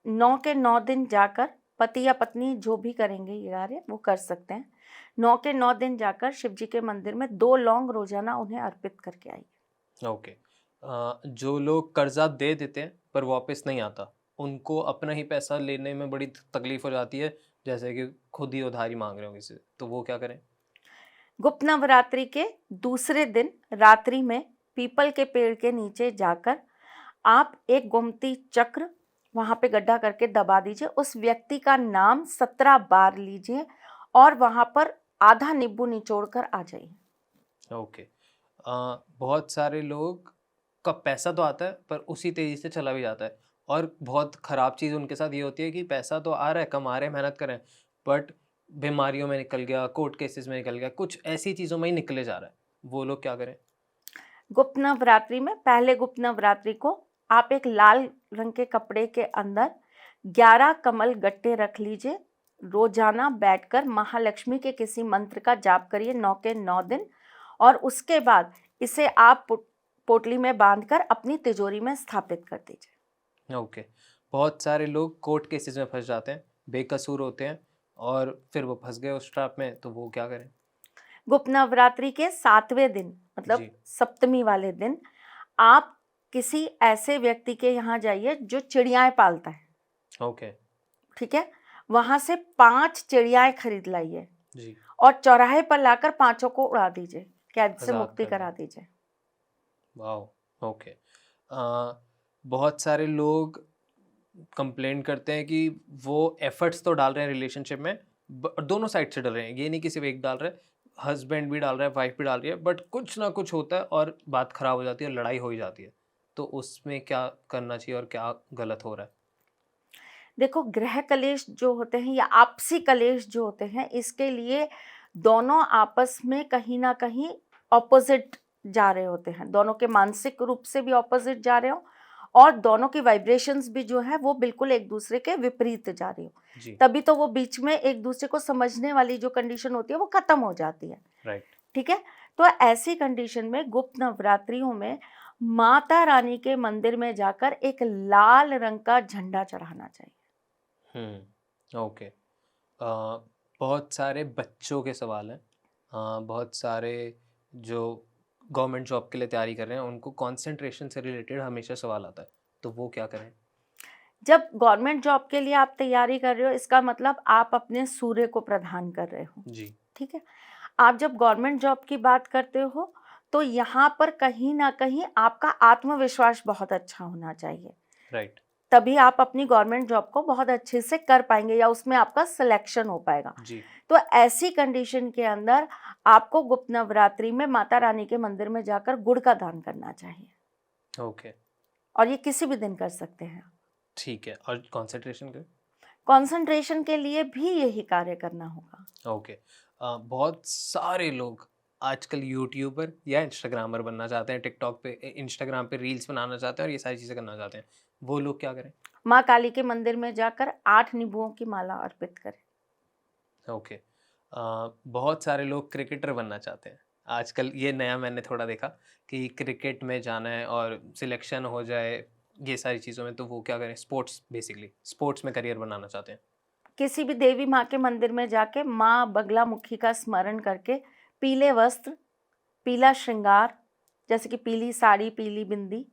9 के 9 दिन जाकर पति या पत्नी जो भी करेंगे ये कार्य वो कर सकते हैं। 9 के 9 दिन जाकर शिव जी के मंदिर में 2 लौंग रोजाना उन्हें अर्पित करके आइए। ओके। जो लोग कर्जा दे देते हैं पर वापस नहीं आता, उनको अपना ही पैसा लेने में बड़ी तकलीफ हो जाती है, जैसे कि खुद ही उधारी मांग रहे हो किसी से, तो वो क्या करें? गुप्त नवरात्रि के दूसरे दिन रात्रि में पीपल के पेड़ के नीचे जाकर आप एक गोमती चक्र वहां पे गड्ढा करके दबा दीजिए, उस व्यक्ति का नाम 17 बार लीजिए और वहां पर आधा नींबू निचोड़ कर आ जाइए। ओके। बहुत सारे लोग का पैसा तो आता है पर उसी तेजी से चला भी जाता है, और बहुत ख़राब चीज़ उनके साथ ये होती है कि पैसा तो आ रहा है, कमा रहे हैं, मेहनत कर रहे हैं, बट बीमारियों में निकल गया, कोर्ट केसेस में निकल गया, कुछ ऐसी चीज़ों में ही निकले जा रहा है। वो लोग क्या करें? गुप्त नवरात्रि में पहले गुप्त नवरात्रि को आप एक लाल रंग के कपड़े के अंदर 11 कमल गट्टे रख लीजिए। रोजाना बैठकर महालक्ष्मी के किसी मंत्र का जाप करिए 9 के 9 दिन, और उसके बाद इसे आप पोटली में बांधकर अपनी तिजोरी में स्थापित कर दीजिए। ओके। बहुत सारे लोग कोर्ट केसेस में फंस जाते हैं, बेकसूर होते हैं, और फिर वो फंस गए उस ट्रैप में, तो वो क्या करें? गुप्त नवरात्रि के 7वें दिन मतलब जी। सप्तमी वाले दिन आप किसी ऐसे व्यक्ति के यहाँ जाइए जो चिड़ियाएं पालता है, ओके। ठीक है, वहां से 5 चिड़ियाएं खरीद लाइए जी। और चौराहे पर लाकर 5 को उड़ा दीजिए, कैद से आज़ाद मुक्ति कर करा दें। दीजिए। वाओ। ओके। बहुत सारे लोग कंप्लेन करते हैं कि वो एफर्ट्स तो डाल रहे हैं रिलेशनशिप में, दोनों साइड से डाल रहे हैं, ये नहीं कि सिर्फ एक डाल रहा है, हस्बैंड भी डाल रहा है, वाइफ भी डाल रही है, बट कुछ ना कुछ होता है और बात खराब हो जाती है, लड़ाई हो ही जाती है। तो उसमें क्या करना चाहिए और क्या गलत हो रहा है? देखो, गृह कलेश जो होते हैं या आपसी कलेश जो होते हैं, इसके लिए दोनों आपस में कहीं ना कहीं ऑपोजिट जा रहे होते हैं, दोनों के मानसिक रूप से भी ऑपोजिट जा रहे हो और दोनों की वाइब्रेशंस भी जो है वो बिल्कुल एक दूसरे के विपरीत जा रही हो, जी तभी तो वो बीच में एक दूसरे को समझने वाली जो कंडीशन होती है वो खत्म हो जाती है। राइट ठीक है, तो ऐसी कंडीशन में गुप्त नवरात्रियों में माता रानी के मंदिर में जाकर एक लाल रंग का झंडा चढ़ाना चाहिए। ओके। बहुत सारे बच्चों के सवाल हैं, बहुत सारे जो गवर्नमेंट जॉब के लिए तैयारी कर रहे हैं उनको कंसंट्रेशन से रिलेटेड हमेशा सवाल आता है, तो वो क्या करें? जब गवर्नमेंट जॉब के लिए आप तैयारी कर रहे हो इसका मतलब आप अपने सूर्य को प्रधान कर रहे हो। जी ठीक है, आप जब गवर्नमेंट जॉब की बात करते हो तो यहाँ पर कहीं ना कहीं आपका आत्मविश्वास बहुत अच्छा होना चाहिए, राइट तभी आप अपनी गवर्नमेंट जॉब को बहुत अच्छे से कर पाएंगे या उसमें आपका सिलेक्शन हो पाएगा। जी तो ऐसी कंडीशन के अंदर आपको गुप्त नवरात्रि में माता रानी के मंदिर में जाकर गुड़ का दान करना चाहिए, ओके और ये किसी भी दिन कर सकते हैं। ठीक है। और कंसंट्रेशन के? कंसंट्रेशन के लिए भी यही कार्य करना होगा। ओके। बहुत सारे लोग आजकल यूट्यूबर या इंस्टाग्रामर बनना चाहते हैं, टिकटॉक पे इंस्टाग्राम पे रील्स बनाना चाहते हैं और ये सारी चीज़ें करना चाहते हैं, वो लोग क्या करें? माँ काली के मंदिर में जाकर 8 नींबुओं की माला अर्पित करें। ओके। बहुत सारे लोग क्रिकेटर बनना चाहते हैं आजकल, ये नया मैंने थोड़ा देखा कि क्रिकेट में जाना है और सिलेक्शन हो जाए ये सारी चीज़ों में, तो वो क्या करें? स्पोर्ट्स, बेसिकली स्पोर्ट्स में करियर बनाना चाहते हैं। किसी भी देवी माँ के मंदिर में जाके माँ बगलामुखी का स्मरण करके पीले वस्त्र, पीला श्रृंगार जैसे कि पीली साड़ी, पीली बिंदी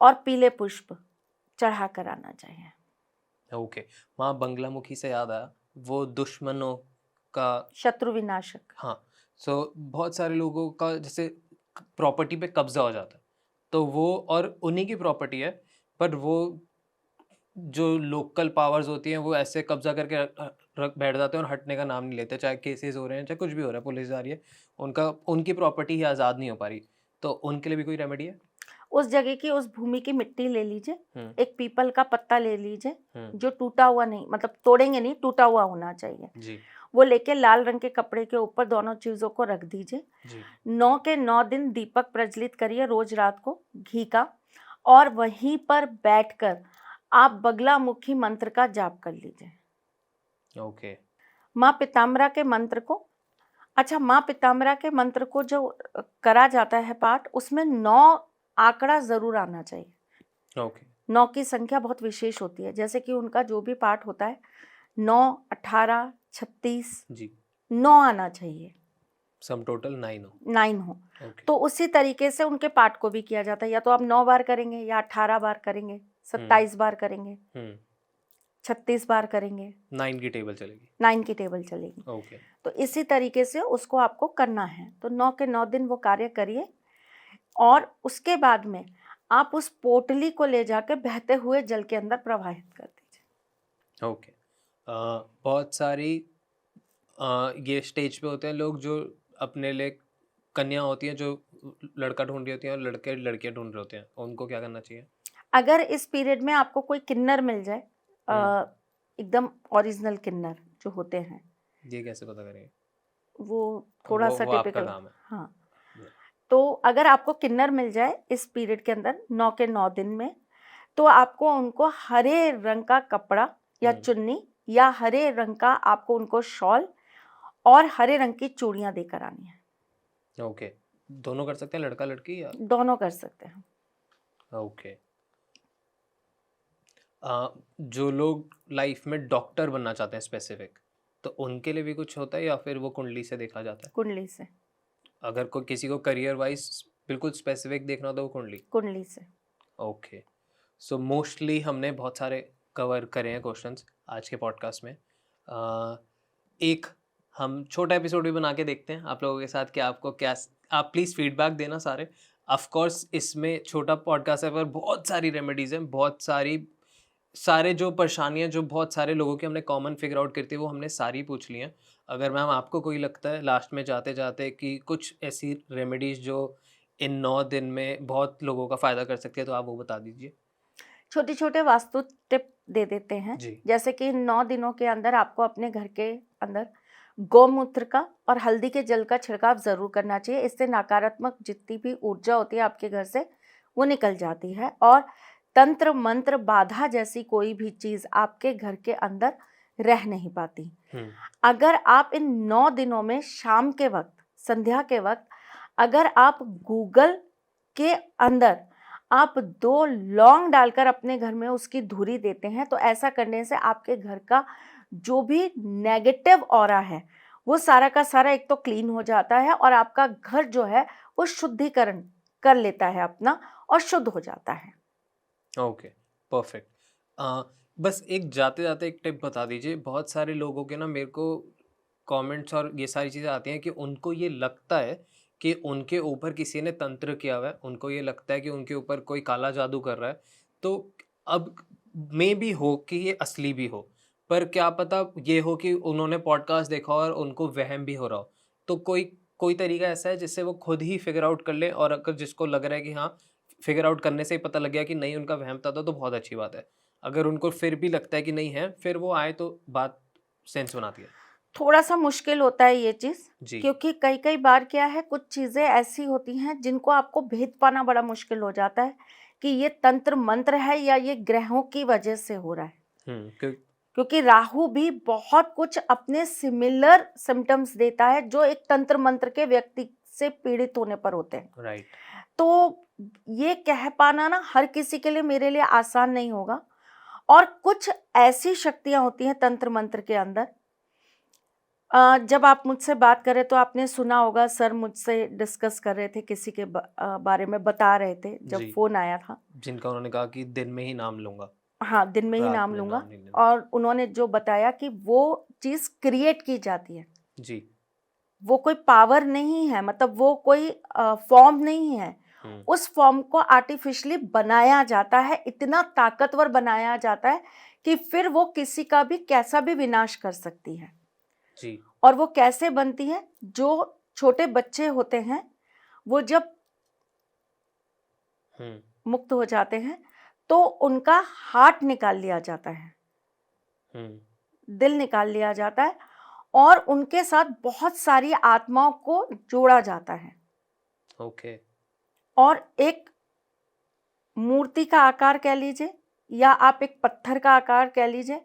और पीले पुष्प चढ़ा कर आना चाहिए। ओके। माँ बंगलामुखी से याद आया, वो दुश्मनों का, शत्रु विनाशक। हाँ, सो बहुत सारे लोगों का जैसे प्रॉपर्टी पे कब्जा हो जाता है, तो वो और उन्हीं की प्रॉपर्टी है, पर वो जो लोकल पावर्स होती हैं वो ऐसे कब्जा करके रख बैठ जाते हैं और हटने का नाम नहीं लेते, चाहे केसेस हो रहे हैं चाहे कुछ भी हो रहा है, पुलिस आ रही है, उनका उनकी प्रॉपर्टी ही आज़ाद नहीं हो पा रही, तो उनके लिए भी कोई रेमेडी है? उस जगह की, उस भूमि की मिट्टी ले लीजिए, एक पीपल का पत्ता ले लीजिए हम्म जो टूटा हुआ नहीं, मतलब तोड़ेंगे नहीं, टूटा हुआ होना चाहिए, जी वो लेके लाल रंग के कपड़े के ऊपर दोनों चीजों को रख दीजिए। जी 9 के 9 दिन दीपक प्रज्वलित करिए रोज रात को घी का, और वहीं पर बैठकर आप बगलामुखी मंत्र का जाप कर लीजिए। ओके माँ पिताम्बरा के मंत्र को, अच्छा, माँ पिताम्बरा के मंत्र को जो करा जाता है पाठ, उसमें 9 आंकड़ा जरूर आना चाहिए। ओके 9 की संख्या बहुत विशेष होती है, जैसे कि उनका जो भी पाठ होता है 9, 18, 36, जी 9 आना चाहिए, सम टोटल 9 हो। 9 हो। ओके तो उसी तरीके से उनके पाठ को भी किया जाता है, या तो आप 9 बार करेंगे या 18 बार करेंगे, 27 बार करेंगे, 36 बार करेंगे, 9 की टेबल चलेगी। 9 की टेबल चलेगी। ओके तो इसी तरीके से उसको आपको करना है। तो 9 के 9 दिन वो कार्य करिए, और उसके बाद में आप उस पोटली को ले जाकर बहते हुए जल के अंदर प्रवाहित कर दीजिए। ओके। बहुत सारी ये स्टेज पे होते हैं लोग जो अपने लिए कन्या होती हैं, जो लड़का ढूंढ रही होती हैं और लड़के लड़कियां ढूंढ रहे होते हैं, उनको क्या करना चाहिए? अगर इस पीरियड में आपको कोई किन्नर मिल जाए, एकदम ओरिजिनल किन्नर जो होते हैं, ये कैसे पता करेंगे? वो थोड़ा सा वो आपका टिपिकल, काम है। हाँ। तो अगर आपको किन्नर मिल जाए इस पीरियड के अंदर 9 के 9 दिन में, तो आपको उनको हरे रंग का कपड़ा या चुन्नी या हरे रंग का आपको उनको शॉल और हरे रंग की चूड़ियां देकर आनी है। ओके। दोनों कर सकते हैं, लड़का लड़की या? दोनों कर सकते हैं। ओके। जो लोग लाइफ में डॉक्टर बनना चाहते हैं स्पेसिफिक, तो उनके लिए भी कुछ होता है या फिर वो कुंडली से देखा जाता है? कुंडली से। अगर कोई किसी को करियर वाइज बिल्कुल स्पेसिफिक देखना हो तो वो कुंडली? कुंडली से। ओके। सो मोस्टली हमने बहुत सारे कवर करे हैं क्वेश्चंस आज के पॉडकास्ट में। एक हम छोटा एपिसोड भी बना के देखते हैं आप लोगों के साथ कि आपको क्या, आप प्लीज़ फीडबैक देना सारे। ऑफ कोर्स इसमें छोटा पॉडकास्ट है पर बहुत सारी रेमेडीज़ हैं, बहुत सारे जो परेशानियां जो बहुत सारे लोगों की हमने कॉमन फिगर आउट करती है वो हमने सारी पूछ ली हैं। अगर मैम आपको कोई लगता है लास्ट में जाते जाते कि कुछ ऐसी रेमेडीज़ जो इन 9 दिन में बहुत लोगों का फ़ायदा कर सकती है, तो आप वो बता दीजिए। छोटे छोटे वास्तु टिप दे देते हैं, जी जैसे कि 9 दिनों के अंदर आपको अपने घर के अंदर गौमूत्र का और हल्दी के जल का छिड़काव जरूर करना चाहिए। इससे नकारात्मक जितनी भी ऊर्जा होती है आपके घर से वो निकल जाती है और तंत्र मंत्र बाधा जैसी कोई भी चीज आपके घर के अंदर रह नहीं पाती। अगर आप इन 9 दिनों में शाम के वक्त, संध्या के वक्त, अगर आप गूगल के अंदर आप 2 लौंग डालकर अपने घर में उसकी धुरी देते हैं तो ऐसा करने से आपके घर का जो भी नेगेटिव ऑरा है वो सारा का सारा एक तो क्लीन हो जाता है और आपका घर जो है वो शुद्धिकरण कर लेता है अपना और शुद्ध हो जाता है। Okay, perfect. बस एक जाते जाते एक टिप बता दीजिए। बहुत सारे लोगों के ना मेरे को कमेंट्स और ये सारी चीज़ें आती हैं कि उनको ये लगता है कि उनके ऊपर किसी ने तंत्र किया हुआ है, उनको ये लगता है कि उनके ऊपर कोई काला जादू कर रहा है। तो अब मे भी हो कि ये असली भी हो, पर क्या पता ये हो कि उन्होंने पॉडकास्ट देखा और उनको वहम भी हो रहा हो। तो कोई कोई तरीका ऐसा है जिससे वो खुद ही फिगर आउट कर ले, और अगर जिसको लग रहा है कि हाँ फिगर आउट करने से ही पता लग गया कि नहीं उनका वहम था तो बहुत अच्छी बात है। अगर उनको फिर भी लगता है कि नहीं है, फिर वो आए तो बात सेंस बनाती है। थोड़ा सा मुश्किल होता है ये चीज, जी। क्योंकि कई कई बार क्या है, कुछ चीजें ऐसी होती हैं जिनको आपको भेद पाना बड़ा मुश्किल हो जाता है कि ये तंत्र मंत्र है या ये ग्रहों की वजह से हो रहा है। क्योंकि राहु भी बहुत कुछ अपने सिमिलर सिम्टम्स देता है जो एक तंत्र मंत्र के व्यक्ति से पीड़ित होने पर होते हैं। राइट। तो ये कह पाना ना हर किसी के लिए, मेरे लिए आसान नहीं होगा। और कुछ ऐसी शक्तियां होती हैं तंत्र मंत्र के अंदर। जब आप मुझसे बात कर रहे तो आपने सुना होगा, सर मुझसे डिस्कस कर रहे थे, किसी के बारे में बता रहे थे जब जी। फोन आया था, जिनका उन्होंने कहा कि दिन में ही नाम लूंगा, हाँ दिन में ही रात नाम में लूंगा। नाम नहीं लेना। और उन्होंने जो बताया कि वो चीज क्रिएट की जाती है, जी। वो कोई पावर नहीं है, मतलब वो कोई फॉर्म नहीं है, उस फॉर्म को आर्टिफिशियली बनाया जाता है, इतना ताकतवर बनाया जाता है कि फिर वो किसी का भी कैसा भी विनाश कर सकती है। जी। और वो कैसे बनती है, जो छोटे बच्चे होते हैं वो जब मुक्त हो जाते हैं तो उनका हार्ट निकाल लिया जाता है, दिल निकाल लिया जाता है और उनके साथ बहुत सारी आत्माओं को जोड़ा जाता है। ओके। और एक मूर्ति का आकार कह लीजिए या आप एक पत्थर का आकार कह लीजिए,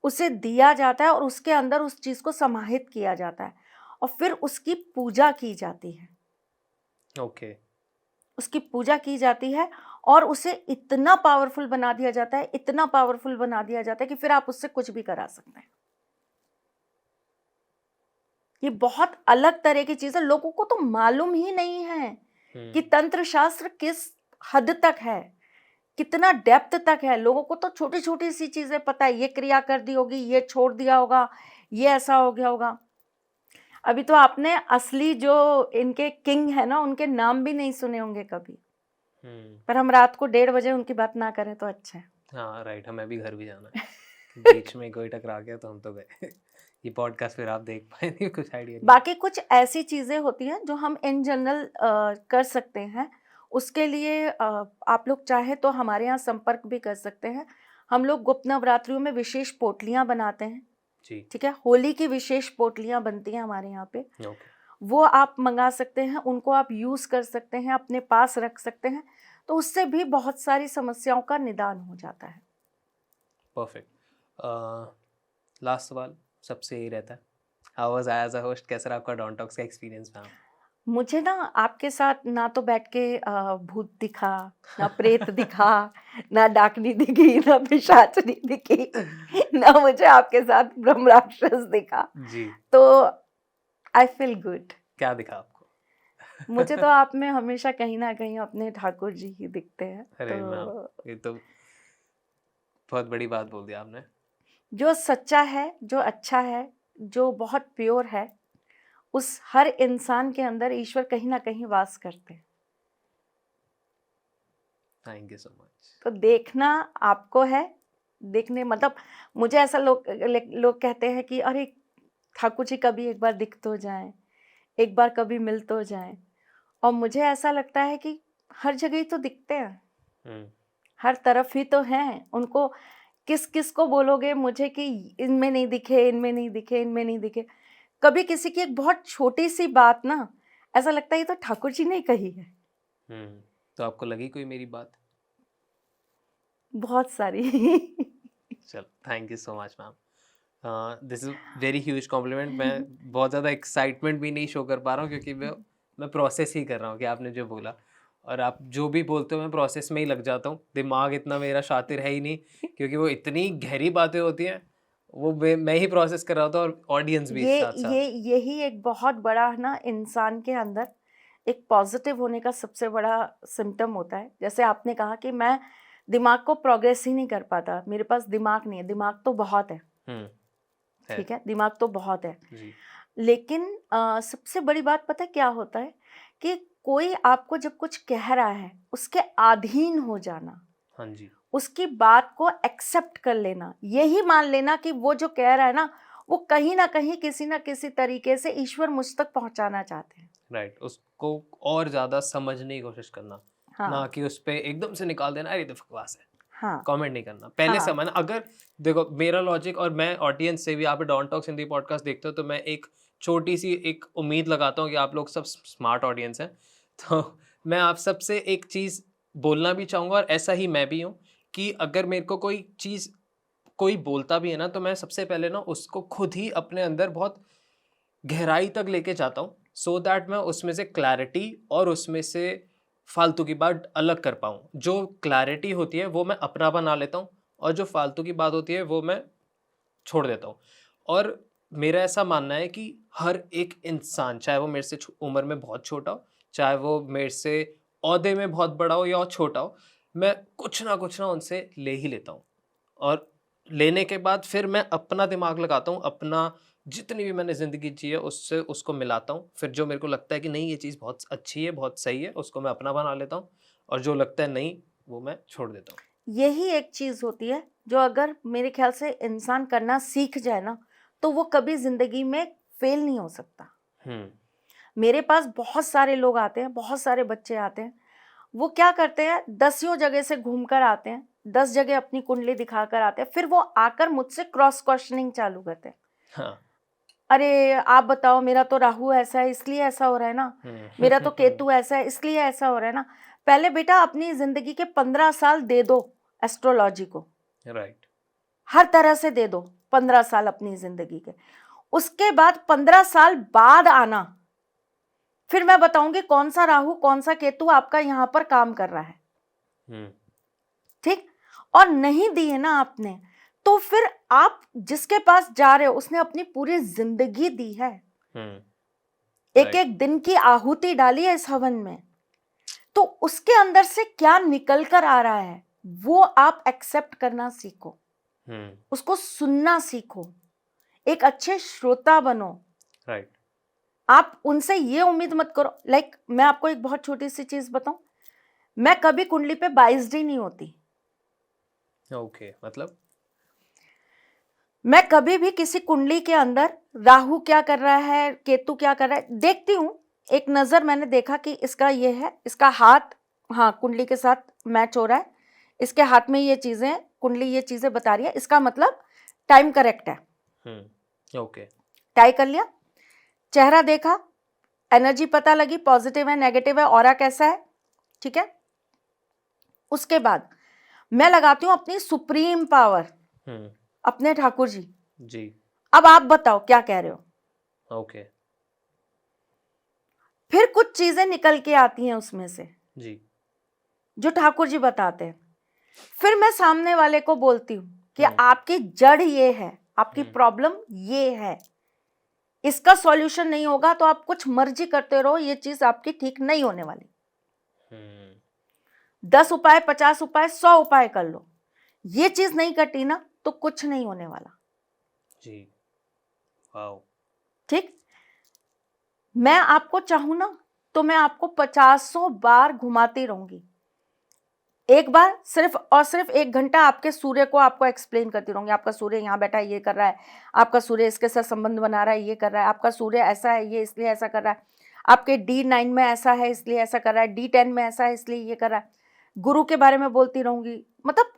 उसे दिया जाता है और उसके अंदर उस चीज को समाहित किया जाता है और फिर उसकी पूजा की जाती है। ओके। उसकी पूजा की जाती है और उसे इतना पावरफुल बना दिया जाता है, इतना पावरफुल बना दिया जाता है कि फिर आप उससे कुछ भी करा सकते हैं। ये बहुत अलग तरह की चीज है, लोगों को तो मालूम ही नहीं है कि तंत्र शास्त्र किस हद तक है, कितना डेप्थ तक है। लोगों को तो छोटी छोटी सी चीजें पता है, ये क्रिया कर दी होगी, ये छोड़ दिया होगा, ये ऐसा हो गया होगा। अभी तो आपने असली जो इनके किंग है ना, उनके नाम भी नहीं सुने होंगे कभी, पर हम रात को 1:30 बजे उनकी बात ना करें तो अच्छा है। हाँ राइट, हमें भी घर भी जाना है। बीच में कोई टकरा गया तो हम तो गए। ये पॉडकास्ट फिर आप देख पाएंगे, कुछ आइडिया नहीं। बाकी कुछ ऐसी चीजें होती हैं जो हम इन जनरल कर सकते हैं। उसके लिए आप लोग चाहे तो हमारे यहाँ संपर्क भी कर सकते हैं। हम लोग गुप्त नवरात्रियों में विशेष पोटलियाँ बनाते हैं। जी। ठीक है, होली की विशेष पोटलियाँ बनती हैं हमारे यहाँ पे, ओके। वो आप मंगा सकते हैं, उनको आप यूज़ कर सकते हैं, अपने पास रख सकते हैं, तो उससे भी बहुत सारी समस्याओं का निदान हो जाता है। परफेक्ट। लास्ट सवाल सबसे यही रहता है, how was I as a host, कैसा रहा आपका डॉन टॉक्स का एक्सपीरियंस मैम? मुझे ना आपके साथ ना तो बैठ के भूत दिखा, ना प्रेत दिखा, ना डाकनी दिखी, ना पिशाचनी दिखी, ना मुझे आपके साथ ब्रह्म राक्षस दिखा। जी। तो आई फील गुड। क्या दिखा आपको? मुझे तो आप में हमेशा कहीं ना कहीं अपने ठाकुर जी ही दिखते हैं। अरे तो मैम, ये तो बहुत बड़ी बात बोल दी आपने। जो सच्चा है, जो अच्छा है, जो बहुत प्योर है, उस हर इंसान के अंदर ईश्वर कहीं ना कहीं वास करते हैं। Thank you so much. तो देखना आपको है, देखने मतलब मुझे ऐसा लोग कहते हैं कि अरे ठाकुर जी कभी एक बार दिख तो जाएं, एक बार कभी मिल तो जाएं। और मुझे ऐसा लगता है कि हर जगह ही तो दिखते हैं, हर तरफ ही तो हैं। उनको किस किस को बोलोगे मुझे कि इनमें नहीं दिखे, इनमें नहीं दिखे, इनमें नहीं दिखे, कभी किसी की एक बहुत छोटी सी बात ना, ऐसा लगता है ये तो ठाकुर जी ने ही कही है। तो आपको लगी कोई मेरी बात? बहुत सारी। चलो, thank you so much ma'am. This is very huge complement. मैं बहुत ज़्यादा एक्साइटमेंट भी नहीं शो कर पा रहा हूँ क्योंकि मैं प्रोसेस ही कर रहा हूँ कि आपने जो बोला, और आप जो भी बोलते हो मैं प्रोसेस में ही लग जाता हूँ। दिमाग इतना मेरा शातिर है ही नहीं, क्योंकि वो इतनी गहरी बातें होती हैं, वो मैं ही प्रोसेस कर रहा होता हूँ और ऑडियंस भी साथ साथ। यही एक बहुत बड़ा ना इंसान के अंदर एक पॉजिटिव होने का सबसे बड़ा सिम्टम होता है। जैसे आपने कहा कि मैं दिमाग को प्रोग्रेस ही नहीं कर पाता, मेरे पास दिमाग नहीं है। दिमाग तो बहुत है, ठीक है, दिमाग तो बहुत है जी। लेकिन सबसे बड़ी बात पता है क्या होता है कि कोई आपको जब कुछ कह रहा है उसके अधीन हो जाना, हाँ जी। उसकी बात को एक्सेप्ट कर लेना, यही मान लेना कि वो जो कह रहा है ना वो कहीं ना कहीं किसी ना किसी तरीके से ईश्वर मुझ तक पहुंचाना चाहते हैं। राइट, उसको और ज़्यादा समझने की कोशिश करना, ना हाँ कि उस पे एकदम से निकाल देना, अरे ये तो बकवास है, हाँ कमेंट नहीं करना, पहले हाँ समझना। अगर देखो मेरा लॉजिक, और मैं ऑडियंस से भी, आप डॉन टॉक्स हिंदी पॉडकास्ट देखते हो तो मैं एक छोटी सी एक उम्मीद लगाता हूँ कि आप लोग सब स्मार्ट ऑडियंस हैं, तो मैं आप सबसे एक चीज़ बोलना भी चाहूँगा, और ऐसा ही मैं भी हूँ, कि अगर मेरे को कोई चीज़ कोई बोलता भी है ना, तो मैं सबसे पहले ना उसको खुद ही अपने अंदर बहुत गहराई तक लेके जाता हूँ, सो दैट मैं उसमें से क्लैरिटी और उसमें से फालतू की बात अलग कर पाऊँ। जो क्लैरिटी होती है वो मैं अपना बना लेता हूँ, और जो फालतू की बात होती है वो मैं छोड़ देता हूँ। और मेरा ऐसा मानना है कि हर एक इंसान, चाहे वो मेरे से उम्र में बहुत छोटा हो, चाहे वो मेरे से ओहदे में बहुत बड़ा हो या छोटा हो, मैं कुछ ना उनसे ले ही लेता हूँ। और लेने के बाद फिर मैं अपना दिमाग लगाता हूँ, अपना जितनी भी मैंने ज़िंदगी जी है उससे उसको मिलाता हूँ। फिर जो मेरे को लगता है कि नहीं ये चीज़ बहुत अच्छी है, बहुत सही है, उसको मैं अपना बना लेता हूँ, और जो लगता है नहीं, वो मैं छोड़ देता हूँ। यही एक चीज होती है जो अगर मेरे ख्याल से इंसान करना सीख जाए ना तो वो कभी जिंदगी में फेल नहीं हो सकता। मेरे पास बहुत सारे लोग आते हैं, बहुत सारे बच्चे आते हैं, वो क्या करते हैं 10 जगह से घूमकर आते हैं, 10 जगह अपनी कुंडली दिखाकर आते हैं, फिर वो आकर मुझसे क्रॉस क्वेश्चनिंग चालू करते हैं। हाँ। अरे आप बताओ, मेरा तो राहु ऐसा है इसलिए ऐसा हो रहा है ना, मेरा तो केतु ऐसा है इसलिए ऐसा हो रहा है ना। पहले बेटा अपनी जिंदगी के 15 साल दे दो एस्ट्रोलॉजी को, राइट। हर तरह से दे दो 15 साल अपनी जिंदगी के। उसके बाद 15 साल बाद आना, फिर मैं बताऊंगी कौन सा राहु कौन सा केतु आपका यहां पर काम कर रहा है, ठीक। और नहीं दिए ना आपने, तो फिर आप जिसके पास जा रहे हो उसने अपनी पूरी जिंदगी दी है, एक एक दिन की आहुति डाली है इस हवन में, तो उसके अंदर से क्या निकल कर आ रहा है वो आप एक्सेप्ट करना सीखो, उसको सुनना सीखो, एक अच्छे श्रोता बनो। राइट। आप उनसे ये उम्मीद मत करो, लाइक मैं आपको एक बहुत छोटी सी चीज बताऊं, मैं कभी कुंडली पे बाइज्ड ही नहीं होती। ओके, मतलब मैं कभी भी किसी कुंडली के अंदर राहु क्या कर रहा है, केतु क्या कर रहा है देखती हूँ, एक नजर मैंने देखा कि इसका ये है, इसका हाथ हाँ कुंडली के साथ मैच हो रहा है, इसके हाथ में ये चीजें, कुंडली ये चीजें बता रही है, इसका मतलब टाइम करेक्ट है। ओके। टाई कर लिया, चेहरा देखा, एनर्जी पता लगी, पॉजिटिव है नेगेटिव है, ऑरा कैसा है, ठीक है। उसके बाद मैं लगाती हूँ अपनी सुप्रीम पावर, अपने ठाकुर जी जी। अब आप बताओ क्या कह रहे हो। ओके। फिर कुछ चीजें निकल के आती हैं उसमें से जी। जो ठाकुर जी बताते हैं, फिर मैं सामने वाले को बोलती हूँ कि हम्म। आपकी जड़ ये है, आपकी प्रॉब्लम ये है, इसका सॉल्यूशन नहीं होगा तो आप कुछ मर्जी करते रहो, ये चीज आपकी ठीक नहीं होने वाली। 10 उपाय 50 उपाय 100 उपाय कर लो, ये चीज नहीं कटी ना तो कुछ नहीं होने वाला। जी। वाओ। ठीक, मैं आपको चाहूं ना तो मैं आपको 50 बार घुमाती रहूंगी, एक बार सिर्फ और सिर्फ 1 घंटा आपके सूर्य को आपको एक्सप्लेन करती रहूंगी। आपका सूर्य यहाँ बैठा है ये कर रहा है, आपका सूर्य इसके साथ संबंध बना रहा है ये कर रहा है, आपका सूर्य ऐसा है ये इसलिए ऐसा कर रहा है, आपके D9 में ऐसा है इसलिए ऐसा कर रहा है, D10 में ऐसा है इसलिए ये कर रहा है। गुरु के बारे में बोलती रहूंगी, मतलब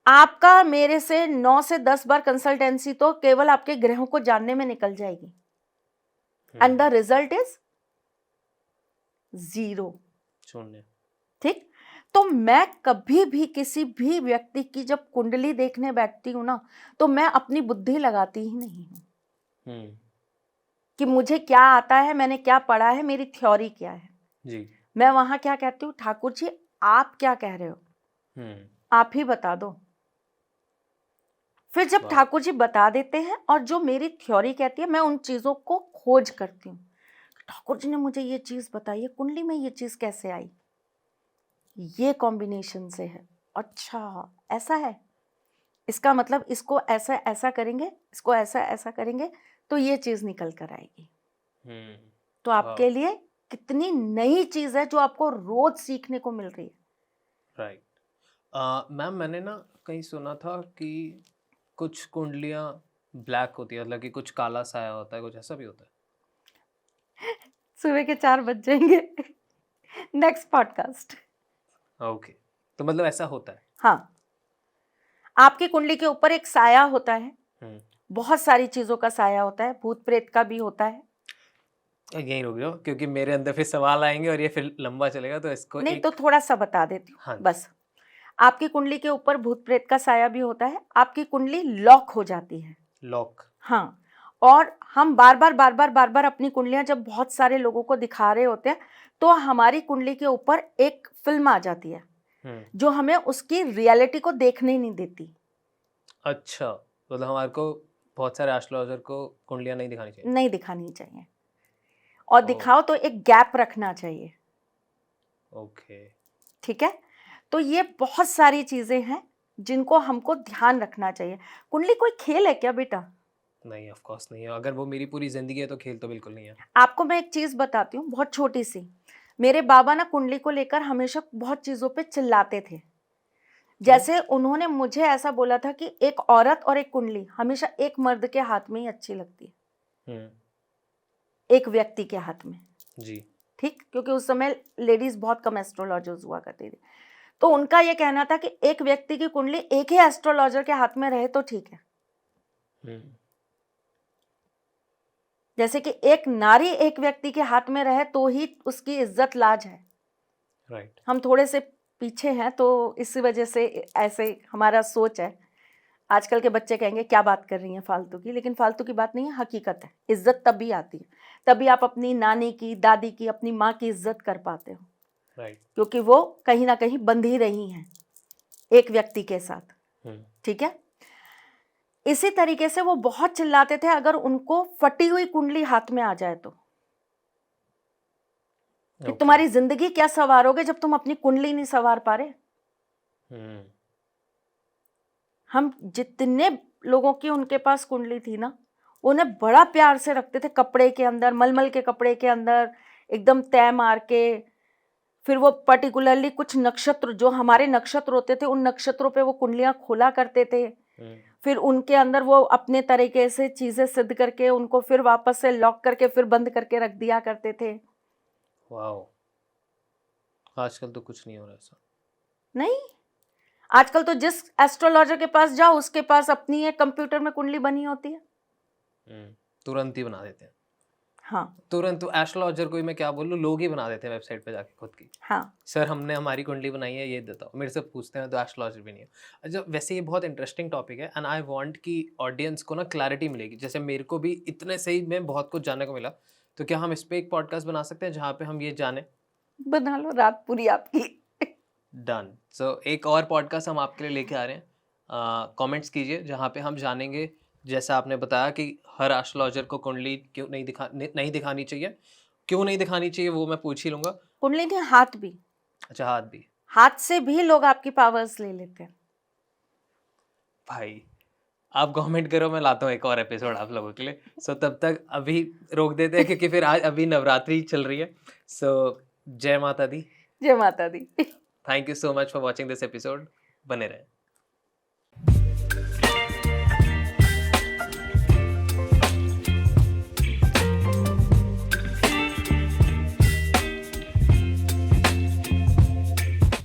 आपका मेरे से 9 से 10 बार कंसल्टेंसी तो केवल आपके ग्रहों को जानने में निकल जाएगी। And the result is 0। शून्य। ठीक। तो मैं कभी भी किसी भी व्यक्ति की जब कुंडली देखने बैठती हूँ ना, तो मैं अपनी बुद्धि लगाती ही नहीं हूँ कि मुझे क्या आता है, मैंने क्या पढ़ा है, मेरी थ्योरी क्या है। जी। मैं वहां क्या कहती हूँ, ठाकुर जी आप क्या कह रहे हो, आप ही बता दो। फिर जब वाह। ठाकुर जी बता देते हैं और जो मेरी थ्योरी कहती है, मैं उन चीजों को खोज करती हूँ। ठाकुर जी ने मुझे ये चीज बताई है, कुंडली में ये चीज कैसे आई, ये कॉम्बिनेशन से है, अच्छा ऐसा है, इसका मतलब इसको ऐसा ऐसा करेंगे, इसको ऐसा ऐसा करेंगे तो ये चीज निकल कर आएगी। तो आपके लिए कितनी नई चीज है जो आपको रोज सीखने को मिल रही है। राइट। मैम मैंने ना कहीं सुना था कि कुछ कुंडलियां ब्लैक होती है, मतलब कि कुछ काला साया होता है, कुछ ऐसा भी होता सुबह के 4 बज जाएंगे नेक्स्ट पॉडकास्ट। है? ओके, तो मतलब ऐसा होता है। हाँ, आपकी कुंडली के ऊपर एक साया होता है, हम्म। बहुत सारी चीजों का साया होता है, भूत प्रेत का भी होता है। यहीं रुक जाओ क्योंकि मेरे अंदर फिर सवाल आएंगे और ये फिर लंबा चलेगा, तो इसको नहीं एक तो थोड़ा सा बता देती हाँ हूँ जी। बस। आपकी कुंडली के ऊपर भूत प्रेत का साया भी होता है, आपकी कुंडली लॉक हो जाती है। लॉक। हाँ, और हम बार बार अपनी कुंडलियां जब बहुत सारे लोगों को दिखा रहे होते हैं, तो हमारी कुंडली के ऊपर एक फिल्म आ जाती है जो हमें उसकी रियलिटी को देखने ही नहीं देती। अच्छा, मतलब हमारे को बहुत सारे एस्ट्रोलॉजर को कुंडलियां नहीं दिखानी चाहिए। नहीं दिखानी चाहिए, और दिखाओ तो एक गैप रखना चाहिए। ओके। ठीक है, तो ये बहुत सारी चीजें हैं जिनको हमको ध्यान रखना चाहिए। कुंडली कोई खेल है क्या बेटा? नहीं, ऑफ कोर्स नहीं है। अगर वो मेरी पूरी जिंदगी है तो खेल तो बिल्कुल नहीं है। आपको मैं एक चीज बताती हूँ बहुत छोटी सी। मेरे बाबा ना कुंडली को लेकर हमेशा बहुत चीजों पे चिल्लाते थे। जैसे उन्होंने मुझे ऐसा बोला था कि एक औरत और एक कुंडली हमेशा एक मर्द के हाथ में ही अच्छी लगती है, एक व्यक्ति के हाथ में। जी। ठीक, क्योंकि उस समय लेडीज बहुत कम एस्ट्रोलॉजर्स हुआ करती थी, तो उनका ये कहना था कि एक व्यक्ति की कुंडली एक ही एस्ट्रोलॉजर के हाथ में रहे तो ठीक है। जैसे कि एक नारी एक व्यक्ति के हाथ में रहे तो ही उसकी इज्जत लाज है। राइट। हम थोड़े से पीछे हैं तो इसी वजह से ऐसे हमारा सोच है। आजकल के बच्चे कहेंगे क्या बात कर रही हैं फालतू की, लेकिन फालतू की बात नहीं है, हकीकत है। इज्जत तभी आती है, तभी आप अपनी नानी की, दादी की, अपनी माँ की इज्जत कर पाते हो। राइट। क्योंकि वो कहीं ना कहीं बंधी रही हैं एक व्यक्ति के साथ। ठीक है, इसी तरीके से वो बहुत चिल्लाते थे अगर उनको फटी हुई कुंडली हाथ में आ जाए तो, कि तुम्हारी जिंदगी क्या संवारोगे जब तुम अपनी कुंडली नहीं संवार पा रहे। हम जितने लोगों की उनके पास कुंडली थी ना, उन्हें बड़ा प्यार से रखते थे, कपड़े के अंदर, मलमल के कपड़े के अंदर एकदम तय मार के। फिर वो पर्टिकुलरली कुछ नक्षत्र, जो हमारे नक्षत्र होते थे, उन नक्षत्रों पे वो कुंडलियां खोला करते थे। फिर उनके अंदर वो अपने तरीके से चीजें सिद्ध करके उनको फिर वापस से लॉक करके फिर बंद करके रख दिया करते थे। वाओ, आजकल तो कुछ नहीं हो रहा ऐसा। नहीं, आजकल तो जिस एस्ट्रोलॉजर के पास जाओ उसके पास अपनी एक कंप्यूटर में कुंडली बनी होती है। तुरंत ही बना देते हैं। हाँ, तुरंत। तो एस्ट्रोलॉजर को ही मैं क्या बोलूँ, लोग ही बना देते हैं वेबसाइट पे जाके खुद की। हाँ, सर हमने हमारी कुंडली बनाई है, ये बताओ। मेरे से पूछते हैं तो एस्ट्रोलॉजर भी नहीं है। अच्छा, वैसे ये बहुत इंटरेस्टिंग टॉपिक है एंड आई वांट कि ऑडियंस को ना क्लैरिटी मिलेगी। जैसे मेरे को भी इतने सही में बहुत कुछ जानने को मिला, तो क्या हम इस पे एक पॉडकास्ट बना सकते हैं जहाँ पे हम ये जाने? बना लो, रात पूरी आपकी। डन। सो एक और पॉडकास्ट हम आपके लिए लेके आ रहे हैं। कमेंट्स कीजिए जहाँ पे हम जानेंगे, जैसा आपने बताया कि हर एस्ट्रोलॉजर को कुंडली क्यों नहीं दिखानी चाहिए, क्यों नहीं दिखानी चाहिए वो मैं पूछ ही लूँगा। कुंडली नहीं, हाथ भी। अच्छा, हाथ भी। हाथ से भी लोग आपकी पावर्स ले लेते हैं। भाई आप कमेंट करो, मैं लाता हूँ एक और एपिसोड आप लोगों के लिए। सो तब तक अभी रोक देते हैं क्योंकि फिर आज अभी नवरात्रि चल रही है। सो जय माता दी। जय माता दी। Thank you so much for watching this episode. बने रहें।